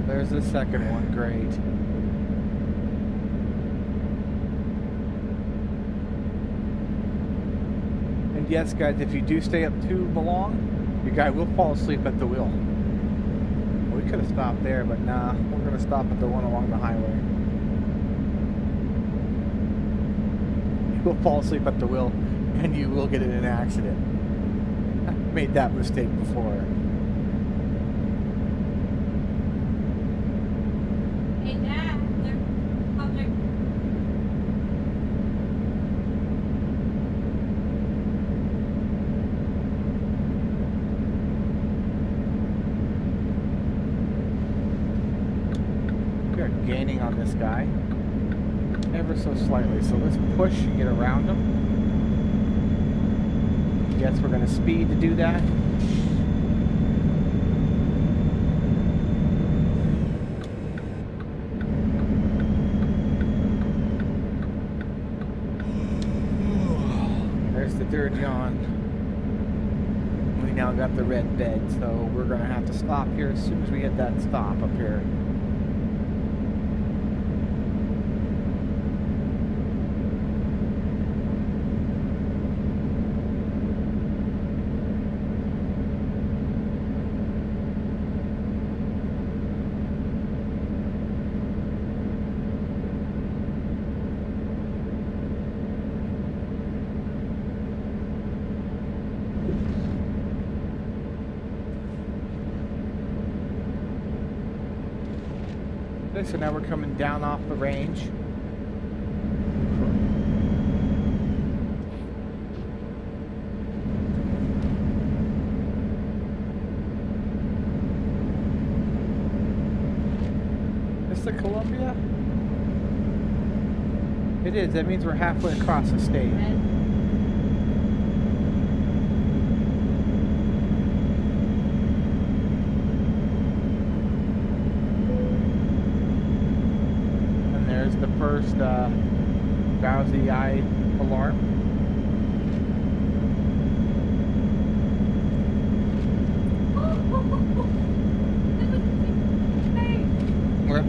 [SPEAKER 1] There's the second one, great. And yes, guys, if you do stay up too long, your guy will fall asleep at the wheel. We could have stopped there, but nah, we're going to stop at the one along the highway. You will fall asleep at the wheel, and you will get in an accident. I've made that mistake before. Gaining on this guy ever so slightly, so let's push and get around him. Guess we're going to speed to do that. There's the third yawn. We now got the red bed, so we're going to have to stop here as soon as we hit that stop up here. So now we're coming down off the range. Is this Columbia? It is. That means we're halfway across the state. first drowsy eye alarm.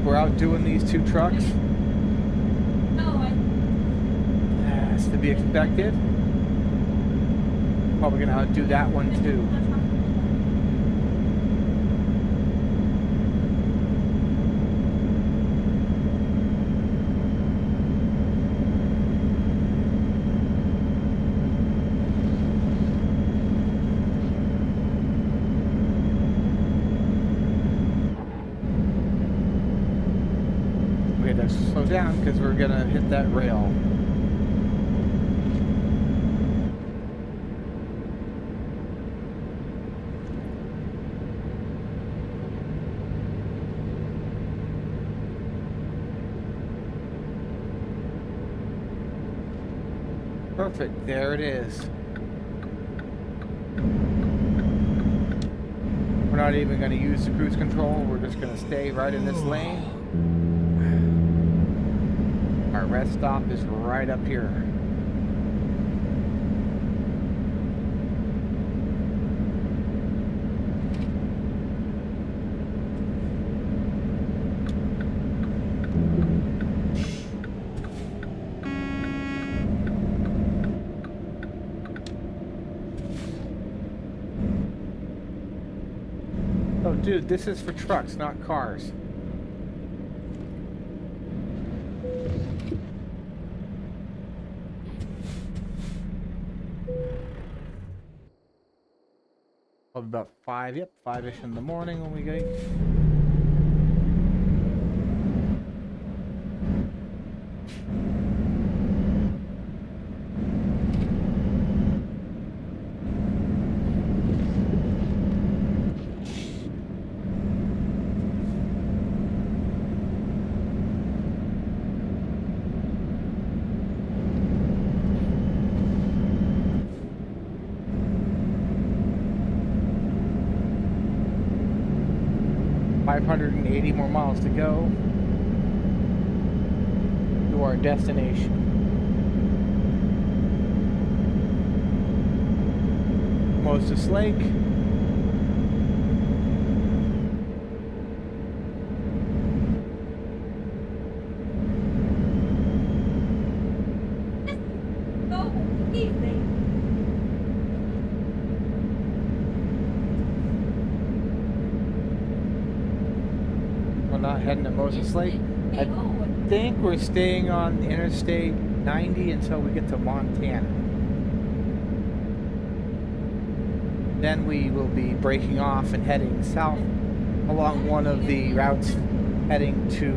[SPEAKER 1] We're out doing these 2 trucks. That's to be expected. Probably gonna outdo that one too. We had to slow down because we're gonna hit that rail. Perfect, there it is. We're not even going to use the cruise control, we're just going to stay right in this lane. Our rest stop is right up here. Oh, dude, this is for trucks, not cars. Probably about 5, yep, 5-ish in the morning when we get. 580 more miles to go to our destination. Moses Lake.
[SPEAKER 2] Go easy.
[SPEAKER 1] We're not heading to Moses Lake. I think we're staying on Interstate 90 until we get to Montana. Then we will be breaking off and heading south along one of the routes heading to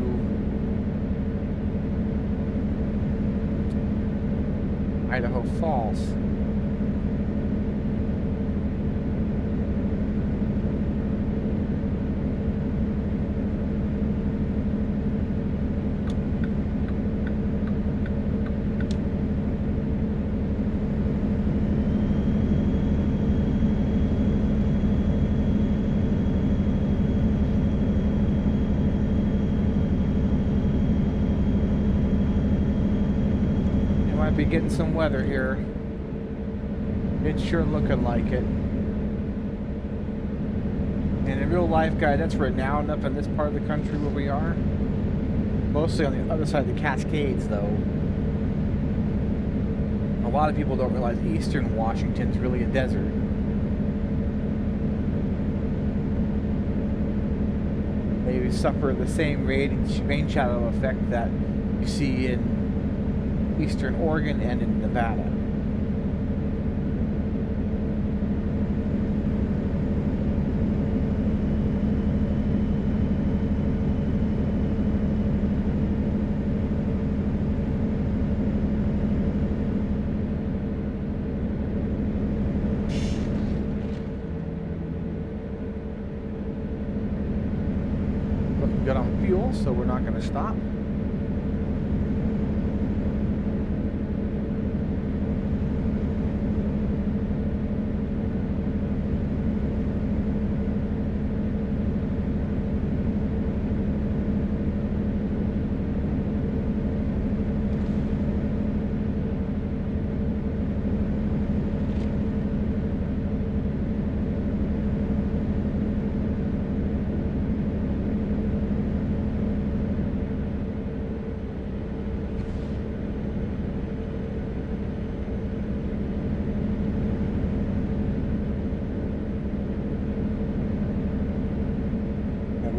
[SPEAKER 1] Idaho Falls. Be getting some weather here. It's sure looking like it. And in real life, guy, that's renowned up in this part of the country where we are. Mostly on the other side of the Cascades, though. A lot of people don't realize eastern Washington's really a desert. They suffer the same rain shadow effect that you see in eastern Oregon and in Nevada. Looking good on fuel, so we're not going to stop.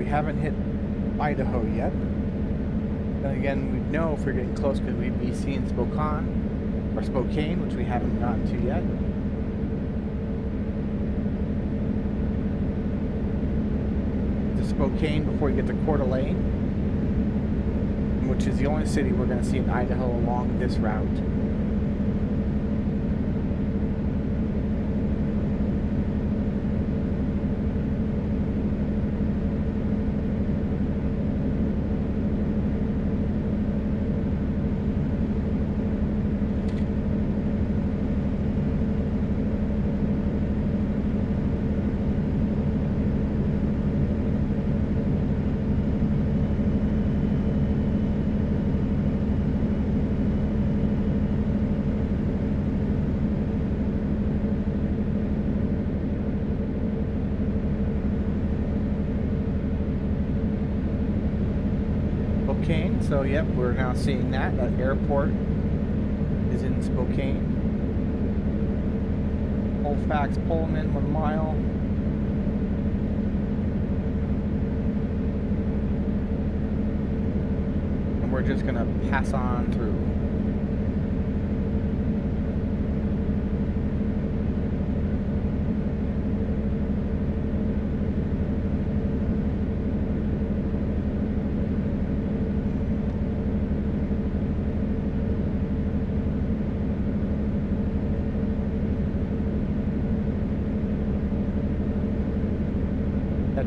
[SPEAKER 1] haven't hit Idaho yet. Then again, we'd know if we're getting close because we'd be seeing Spokane, which we haven't gotten to yet. To Spokane before we get to Coeur d'Alene, which is the only city we're going to see in Idaho along this route. So yep, we're now seeing that airport is in Spokane. Colfax, Pullman, 1 mile. And we're just gonna pass on through.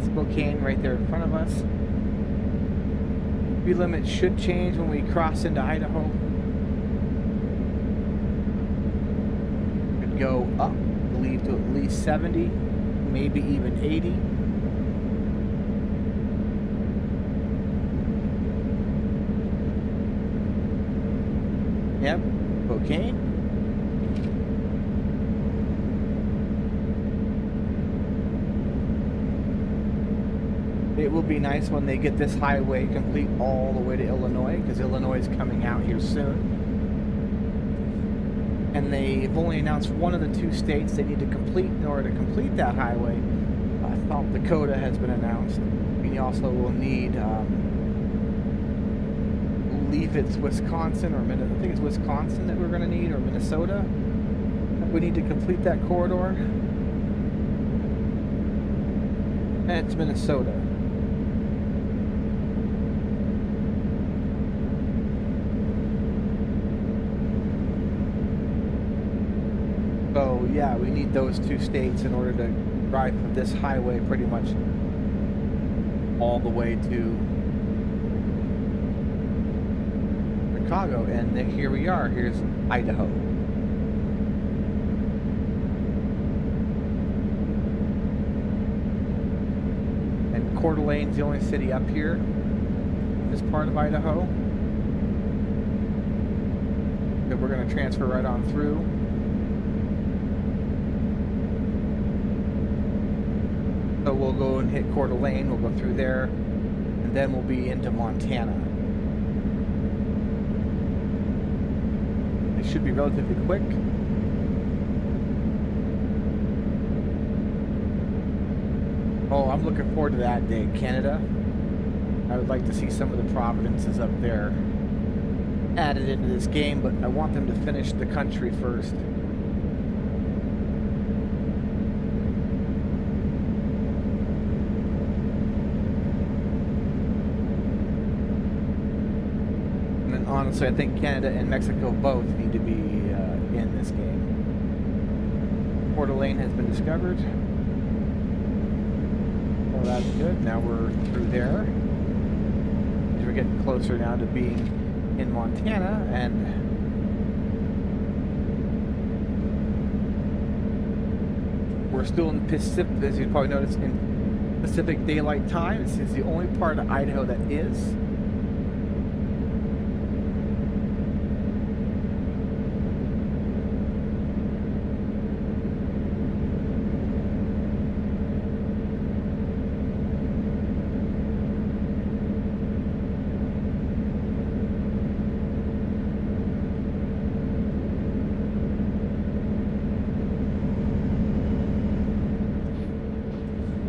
[SPEAKER 1] Spokane right there in front of us. Speed limit should change when we cross into Idaho. Could go up, I believe, to at least 70, maybe even 80. Yep, Spokane. It will be nice when they get this highway complete all the way to Illinois, because Illinois is coming out here soon. And they've only announced one of the 2 states they need to complete in order to complete that highway. South Dakota has been announced. And you also will need, I believe it's Wisconsin, or I think it's Wisconsin that we're going to need, or Minnesota. We need to complete that corridor. And it's Minnesota. So yeah, we need those 2 states in order to drive this highway pretty much all the way to Chicago. And then here we are. Here's Idaho. And Coeur d'Alene's the only city up here, this part of Idaho, that we're going to transfer right on through. So we'll go and hit Coeur d'Alene, we'll go through there, and then we'll be into Montana. It should be relatively quick. Oh, I'm looking forward to that day. Canada. I would like to see some of the provinces up there added into this game, but I want them to finish the country first. Honestly, I think Canada and Mexico both need to be in this game. Coeur d'Alene has been discovered. Well, that's good. Now we're through there. We're getting closer now to being in Montana, and we're still in Pacific, as you probably noticed, in Pacific Daylight Time. This is the only part of Idaho that is.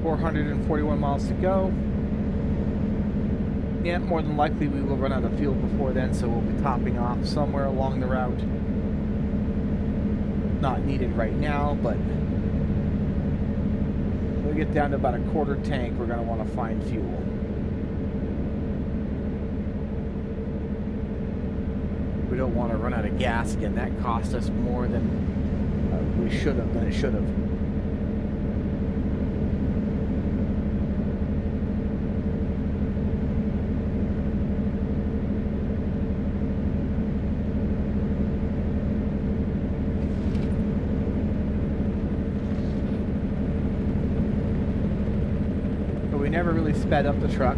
[SPEAKER 1] 441 miles to go. Yeah, more than likely we will run out of fuel before then, so we'll be topping off somewhere along the route. Not needed right now, but when we get down to about a quarter tank, we're going to want to find fuel. We don't want to run out of gas again. That cost us more than we should have, than it should have. But we never really sped up the truck.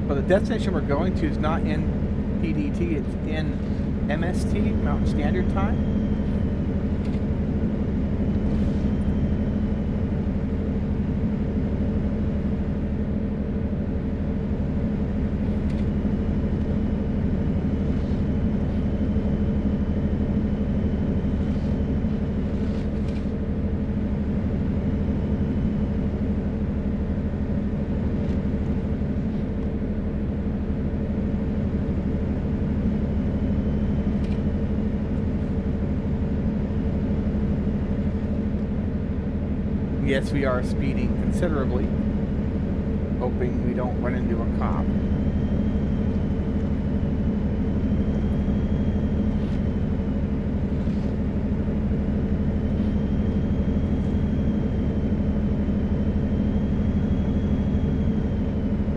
[SPEAKER 1] The destination we're going to is not in PDT, it's in MST, Mountain Standard Time. Yes, we are speeding considerably, hoping we don't run into a cop.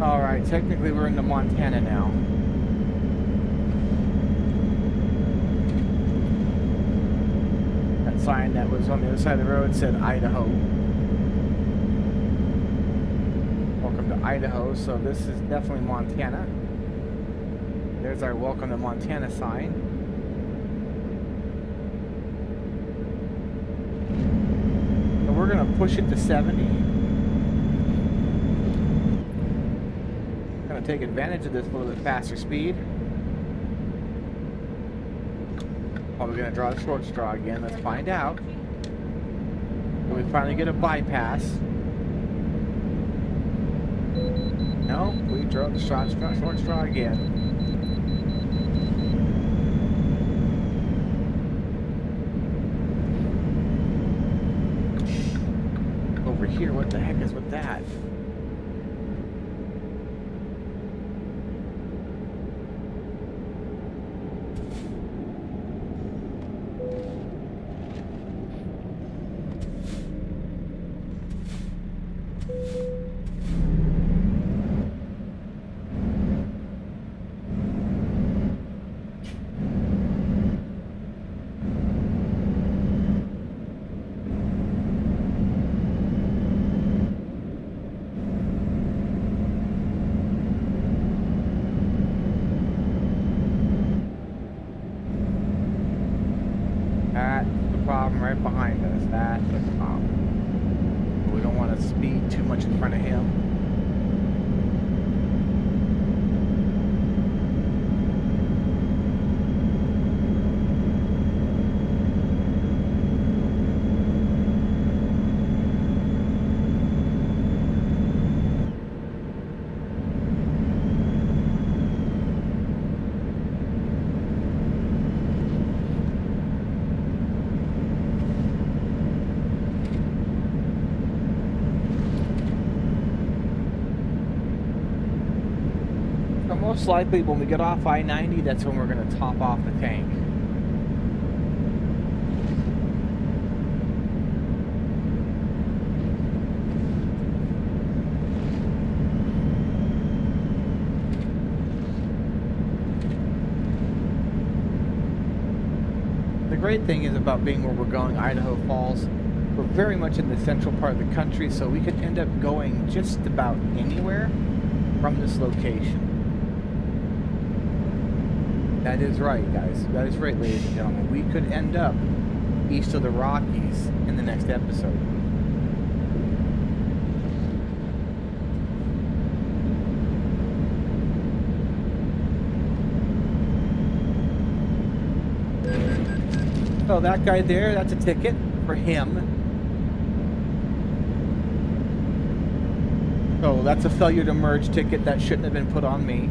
[SPEAKER 1] Alright, technically we're into Montana now. That sign that was on the other side of the road said Idaho. Idaho, so this is definitely Montana. There's our welcome to Montana sign. So we're gonna push it to 70. Gonna take advantage of this little bit faster speed. Probably gonna draw the short straw again. Let's find out. So we finally get a bypass. No, we drove the short straw again. Over here, what the heck is with that? That's the problem right behind us. That's the problem. We don't want to speed too much in front of him. Most likely when we get off I-90, that's when we're going to top off the tank. The great thing is about being where we're going, Idaho Falls, we're very much in the central part of the country, so we could end up going just about anywhere from this location. That is right, guys. That is right, ladies and gentlemen. We could end up east of the Rockies in the next episode. So that guy there, that's a ticket for him. So that's a failure to merge ticket that shouldn't have been put on me.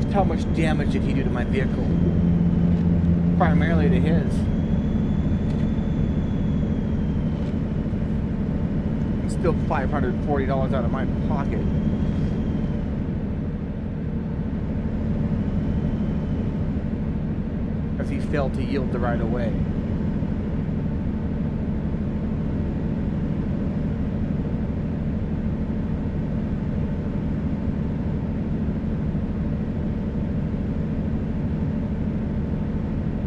[SPEAKER 1] Just how much damage did he do to my vehicle? Primarily to his. Still $540 out of my pocket. Because he failed to yield the right of way.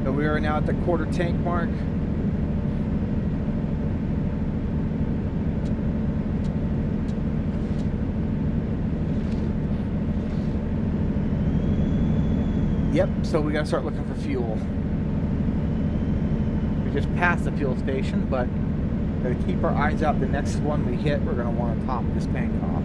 [SPEAKER 1] So we are now at the quarter tank mark. Yep, so we gotta start looking for fuel. We just passed the fuel station, but gotta keep our eyes out. The next one we hit, we're gonna want to top this tank off.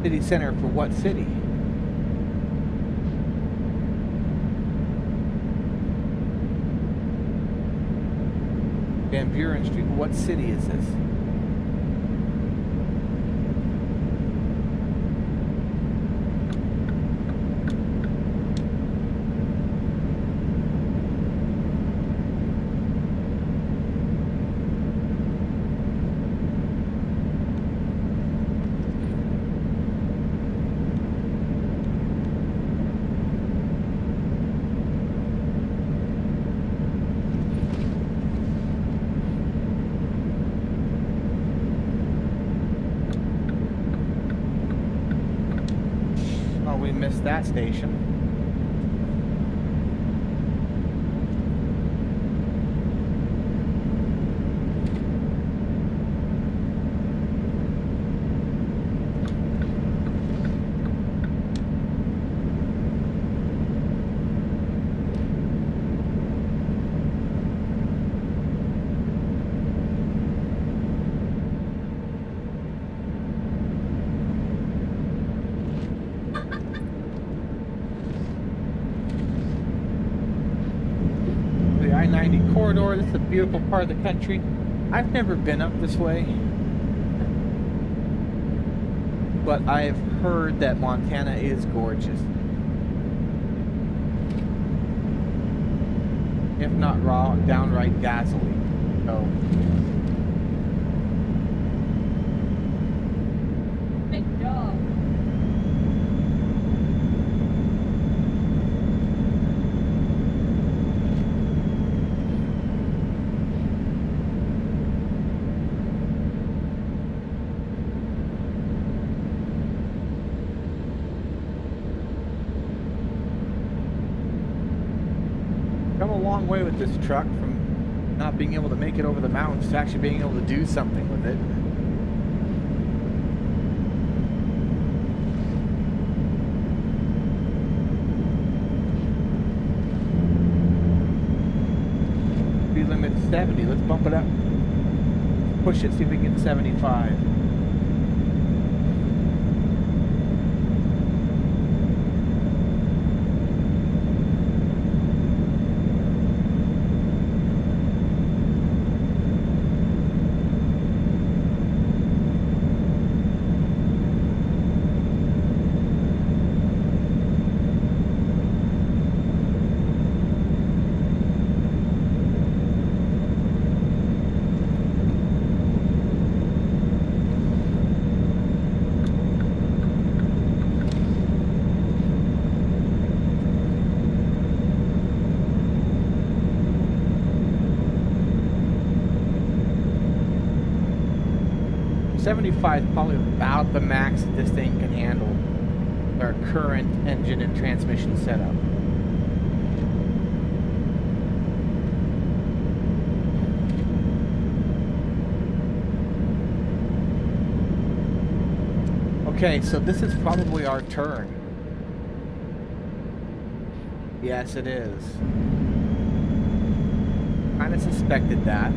[SPEAKER 1] City center for what city? Van Buren Street. What city is this? We missed that station. I-90 corridor. This is a beautiful part of the country. I've never been up this way, but I've heard that Montana is gorgeous. If not raw, downright gasoline. So
[SPEAKER 2] Good job.
[SPEAKER 1] come a long way with this truck, from not being able to make it over the mountains to actually being able to do something with it. Speed limit 70. Let's bump it up. Push it, see if we can get 75. 75 is probably about the max that this thing can handle. Our current engine and transmission setup. Okay, so this is probably our turn. Yes, it is. Kind of suspected that.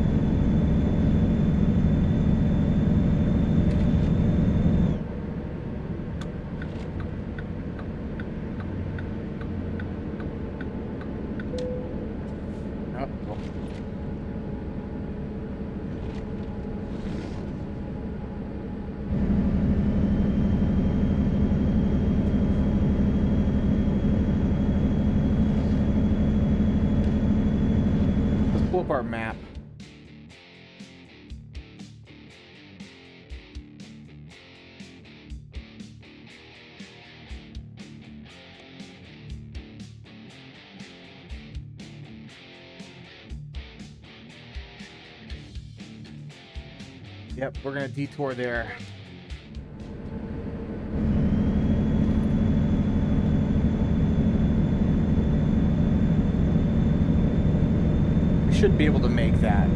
[SPEAKER 1] Pull up our map. Yep, we're gonna detour there. Should be able to make that.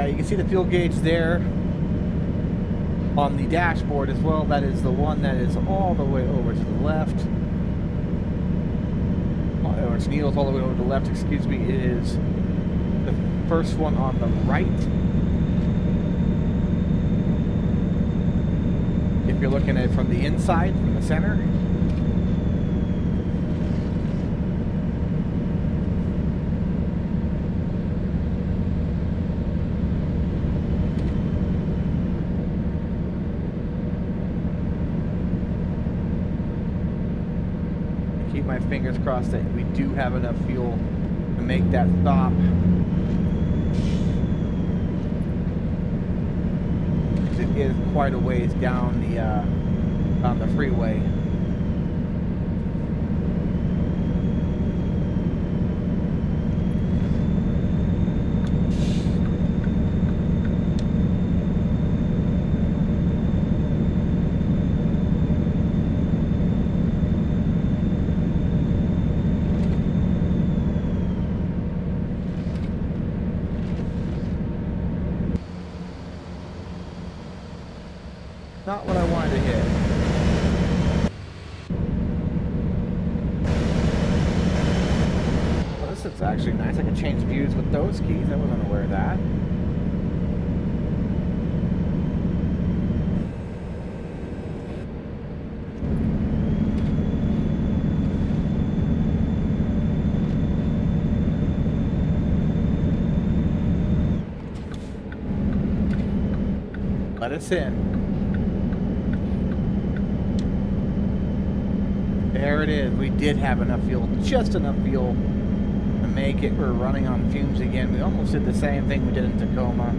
[SPEAKER 1] You can see the fuel gauge there on the dashboard as well. That is the one that is all the way over to the left. Or its needle's all the way over to the left, excuse me. It is the first one on the right. If you're looking at it from the inside, from the center. My fingers crossed that we do have enough fuel to make that stop. It is quite a ways down the freeway. Not what I wanted to hit. Well, this is actually nice. I can change views with those keys. I wasn't aware of that. Let us in. There it is. We did have enough fuel, just enough fuel to make it. We're running on fumes again. We almost did the same thing we did in Tacoma.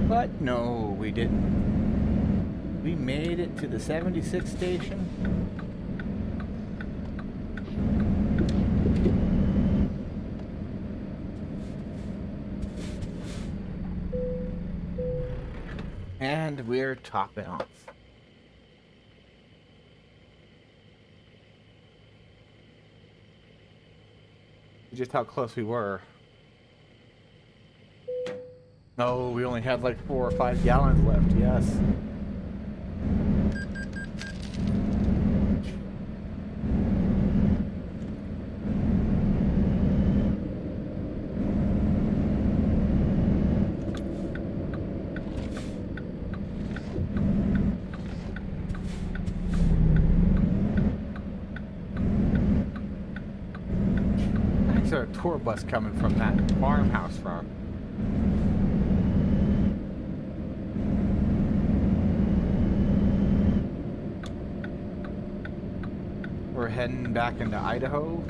[SPEAKER 1] But no, we didn't. We made it to the 76 station. And we're topping off. Just how close we were. No, we only had like 4 or 5 gallons left, yes. There's a tour bus coming from that farmhouse from. We're heading back into Idaho.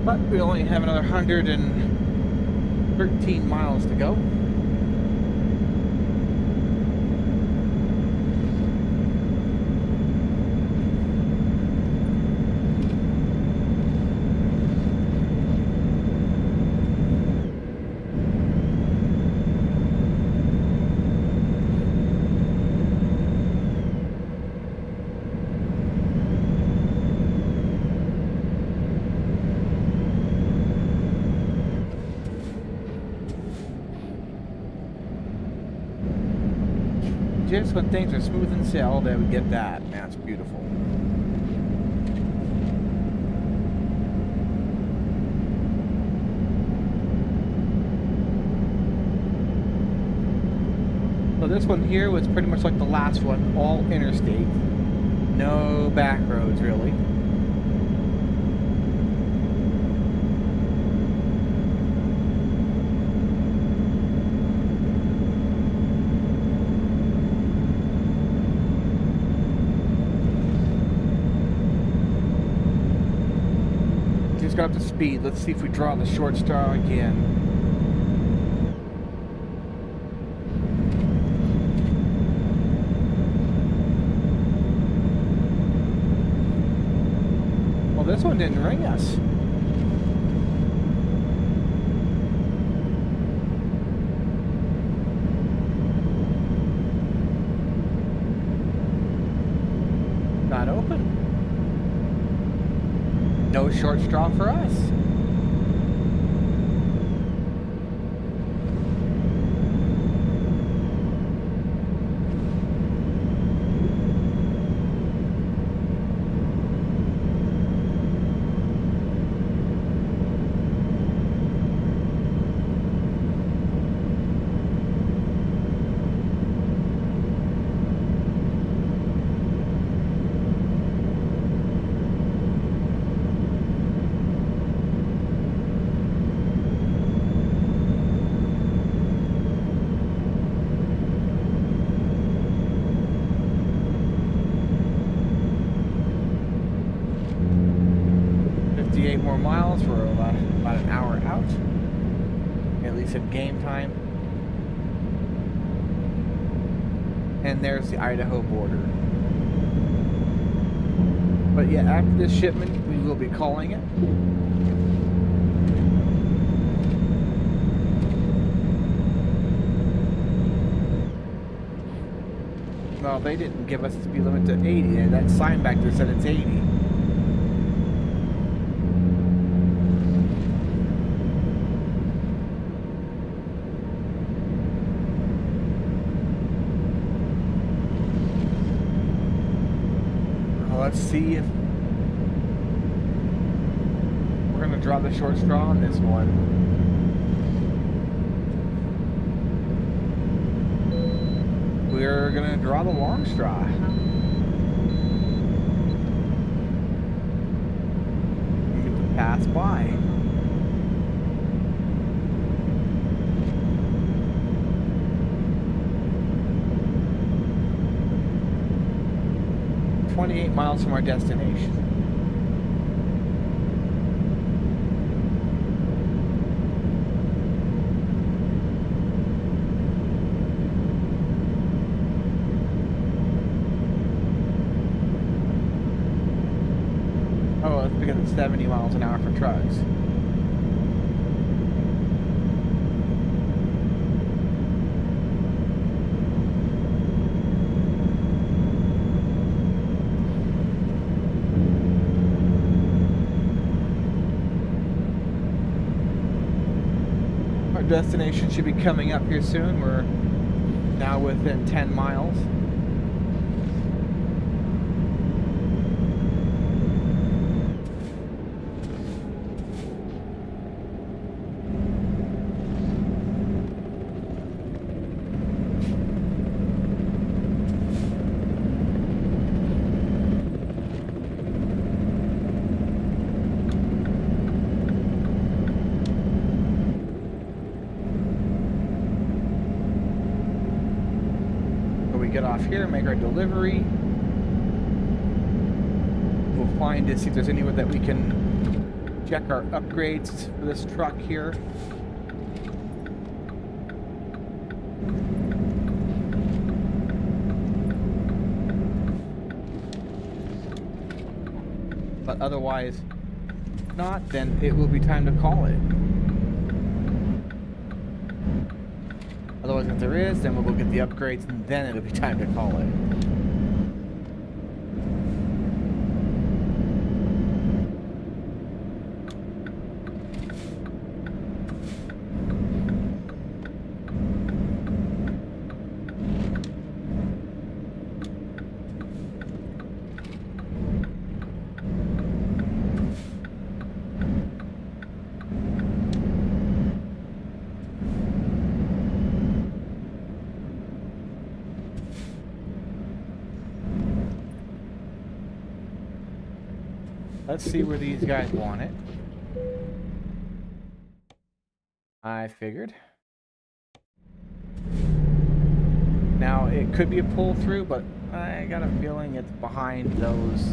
[SPEAKER 1] But we only have another 113 miles to go. Just when things are smooth and sail, they would get that. That's beautiful. So this one here was pretty much like the last one, all interstate. No back roads, really. Just got up to speed. Let's see if we draw the short straw again. Well, this one didn't ring us. Not open. No short straw for us. More miles. We're about an hour out, at least at game time. And there's the Idaho border. But yeah, after this shipment, we will be calling it. Well, they didn't give us the speed limit to 80, and that sign back there said it's 80. Let's see if we're going to draw the short straw on this one. We're going to draw the long straw. Get to pass by. 28 miles from our destination. Oh, that's because it's 70 miles an hour for trucks. Our destination should be coming up here soon. We're now within 10 miles. Get off here, make our delivery. We'll find to see if there's anywhere that we can check our upgrades for this truck here. But otherwise not, then it will be time to call it. Otherwise, if there is, then we'll go get the upgrades, and then it'll be time to call it. Let's see where these guys want it. I figured. Now, it could be a pull-through, but I got a feeling it's behind those.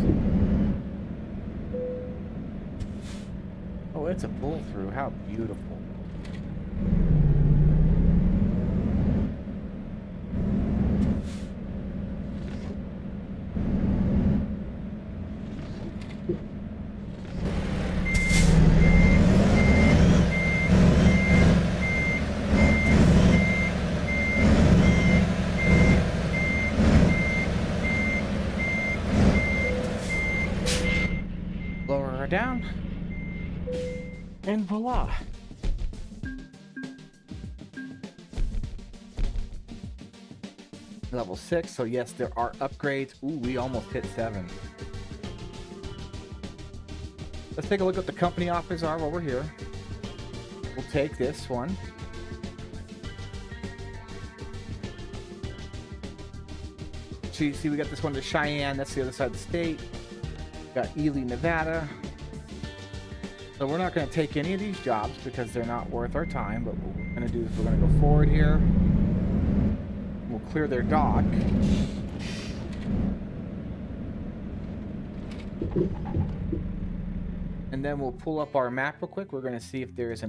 [SPEAKER 1] Oh, it's a pull-through. How beautiful. Down, and voila. Level 6, so yes, there are upgrades. Ooh, we almost hit 7. Let's take a look at what the company offers are while we're here. We'll take this one. See, we got this one to Cheyenne, that's the other side of the state. We got Ely, Nevada. So we're not going to take any of these jobs because they're not worth our time, but what we're going to do is we're going to go forward here. We'll clear their dock. And then we'll pull up our map real quick. We're going to see if there's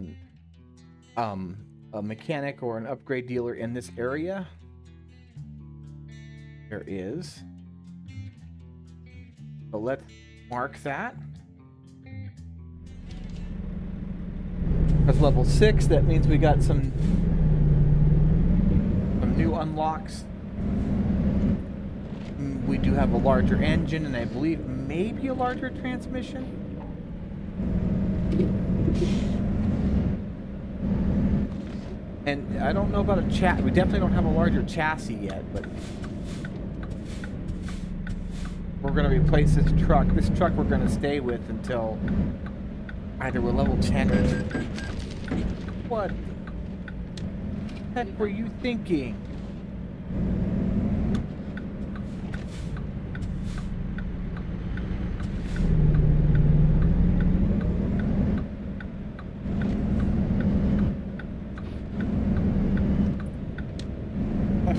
[SPEAKER 1] a mechanic or an upgrade dealer in this area. There is. So let's mark that. That's level 6. That means we got some new unlocks. We do have a larger engine, and I believe maybe a larger transmission. And I don't know about a chassis. We definitely don't have a larger chassis yet, but we're going to replace this truck. This truck we're going to stay with until either we're level 10 or... What the heck were you thinking?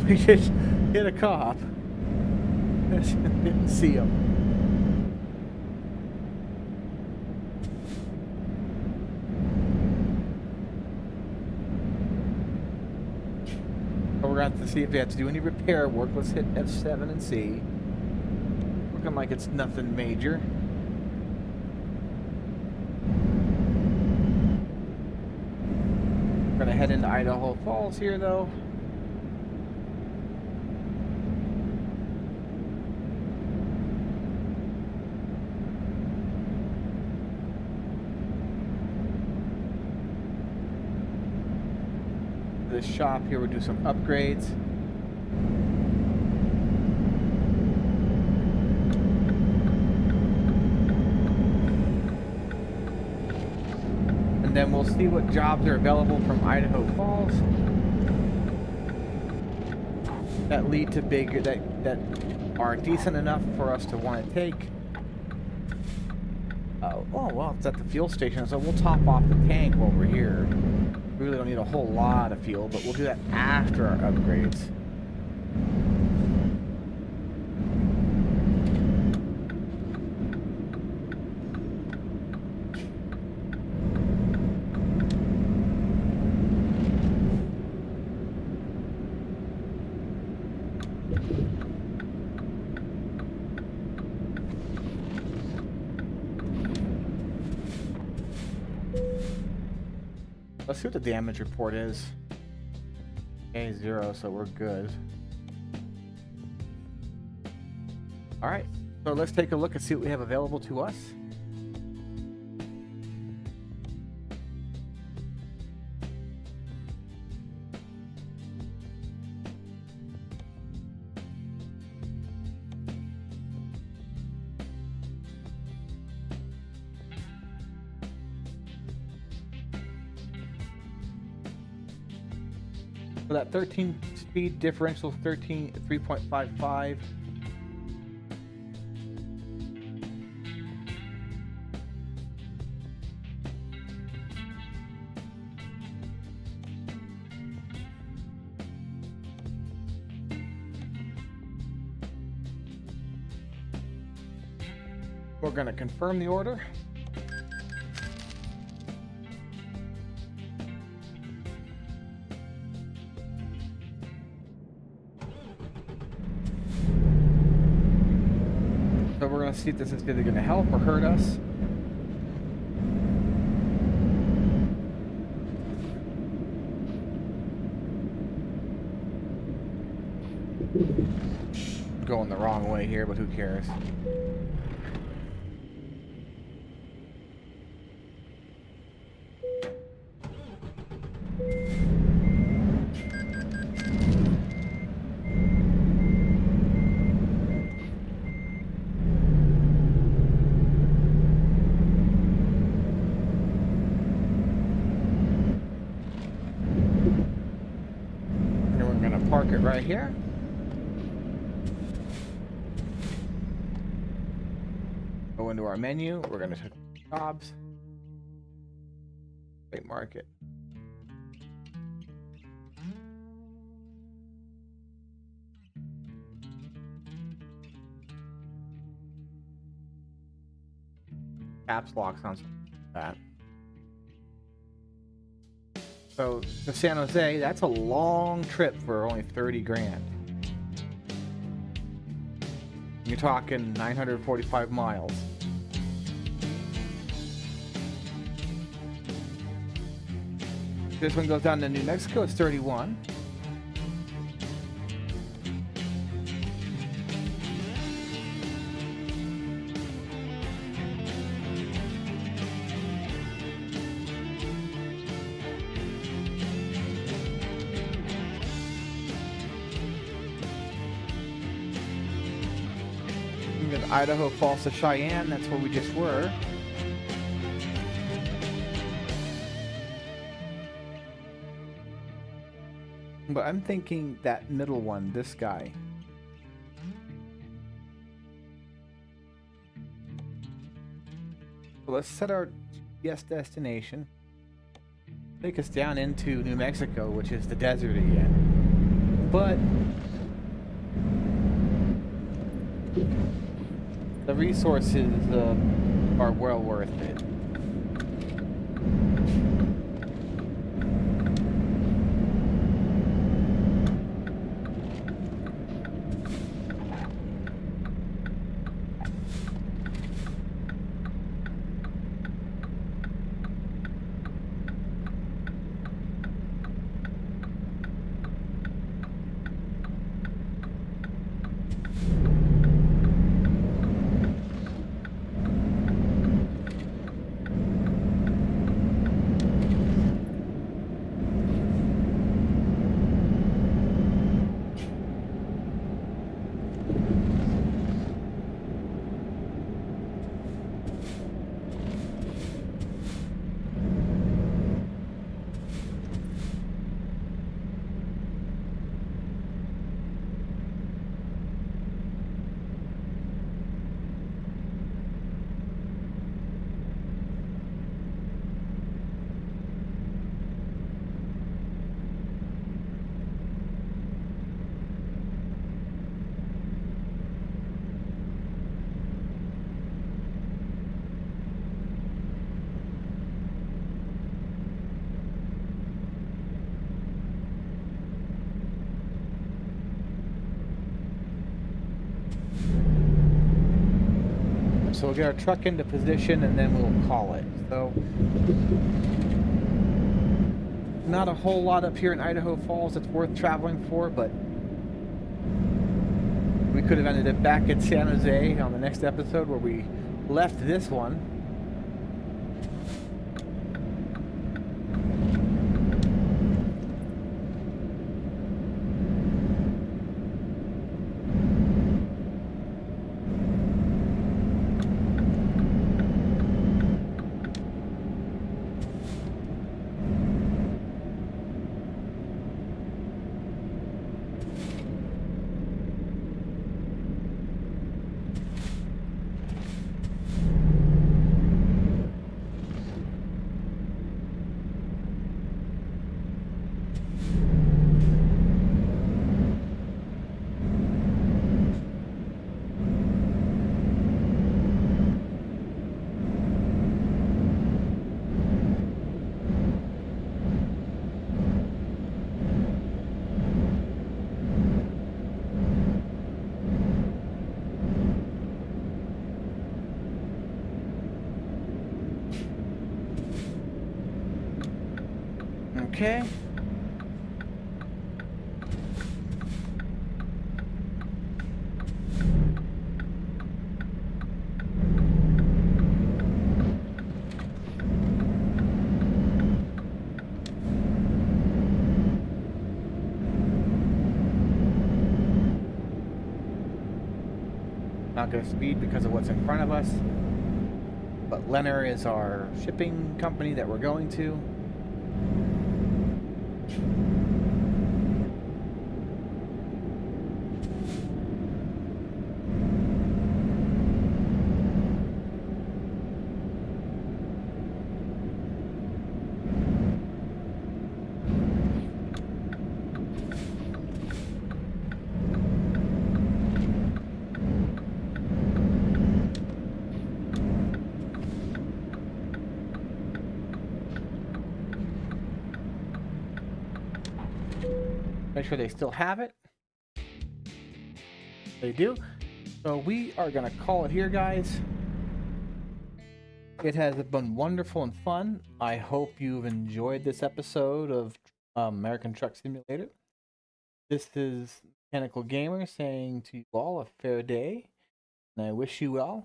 [SPEAKER 1] We just hit a cop. Didn't see him. So we're going to have to see if we have to do any repair work. Let's hit F7 and see. Looking like it's nothing major. We're going to head into Idaho Falls here, though. This shop here, we'll do some upgrades. And then we'll see what jobs are available from Idaho Falls that lead to bigger, that are decent enough for us to want to take. Oh well, it's at the fuel station, so we'll top off the tank while we're here. We really don't need a whole lot of fuel, but we'll do that after our upgrades. Let's see what the damage report is. Okay, 0, so we're good. Alright, so let's take a look and see what we have available to us. So that 13 speed differential, 3.55. We're going to confirm the order. So we're going to see if this is either going to help or hurt us. Going the wrong way here, but who cares? Park it right here. Go into our menu. We're going to check jobs. Wait, market. Caps lock sounds like that. So to San Jose, that's a long trip for only 30 grand. You're talking 945 miles. This one goes down to New Mexico, it's 31. Idaho Falls to Cheyenne, that's where we just were. But I'm thinking that middle one, this guy. So let's set our GPS destination. Take us down into New Mexico, which is the desert again. But the resources are well worth it. so we'll get our truck into position and then we'll call it. So, not a whole lot up here in Idaho Falls that's worth traveling for, but we could have ended up back at San Jose on the next episode where we left this one. Okay. Not going to speed because of what's in front of us. But Lenner is our shipping company that we're going to. Make sure they still have it. They do. So we are going to call it here, guys. It has been wonderful and fun. I hope you've enjoyed this episode of American Truck Simulator. This is Mechanical Gamer saying to you all a fair day, and I wish you well.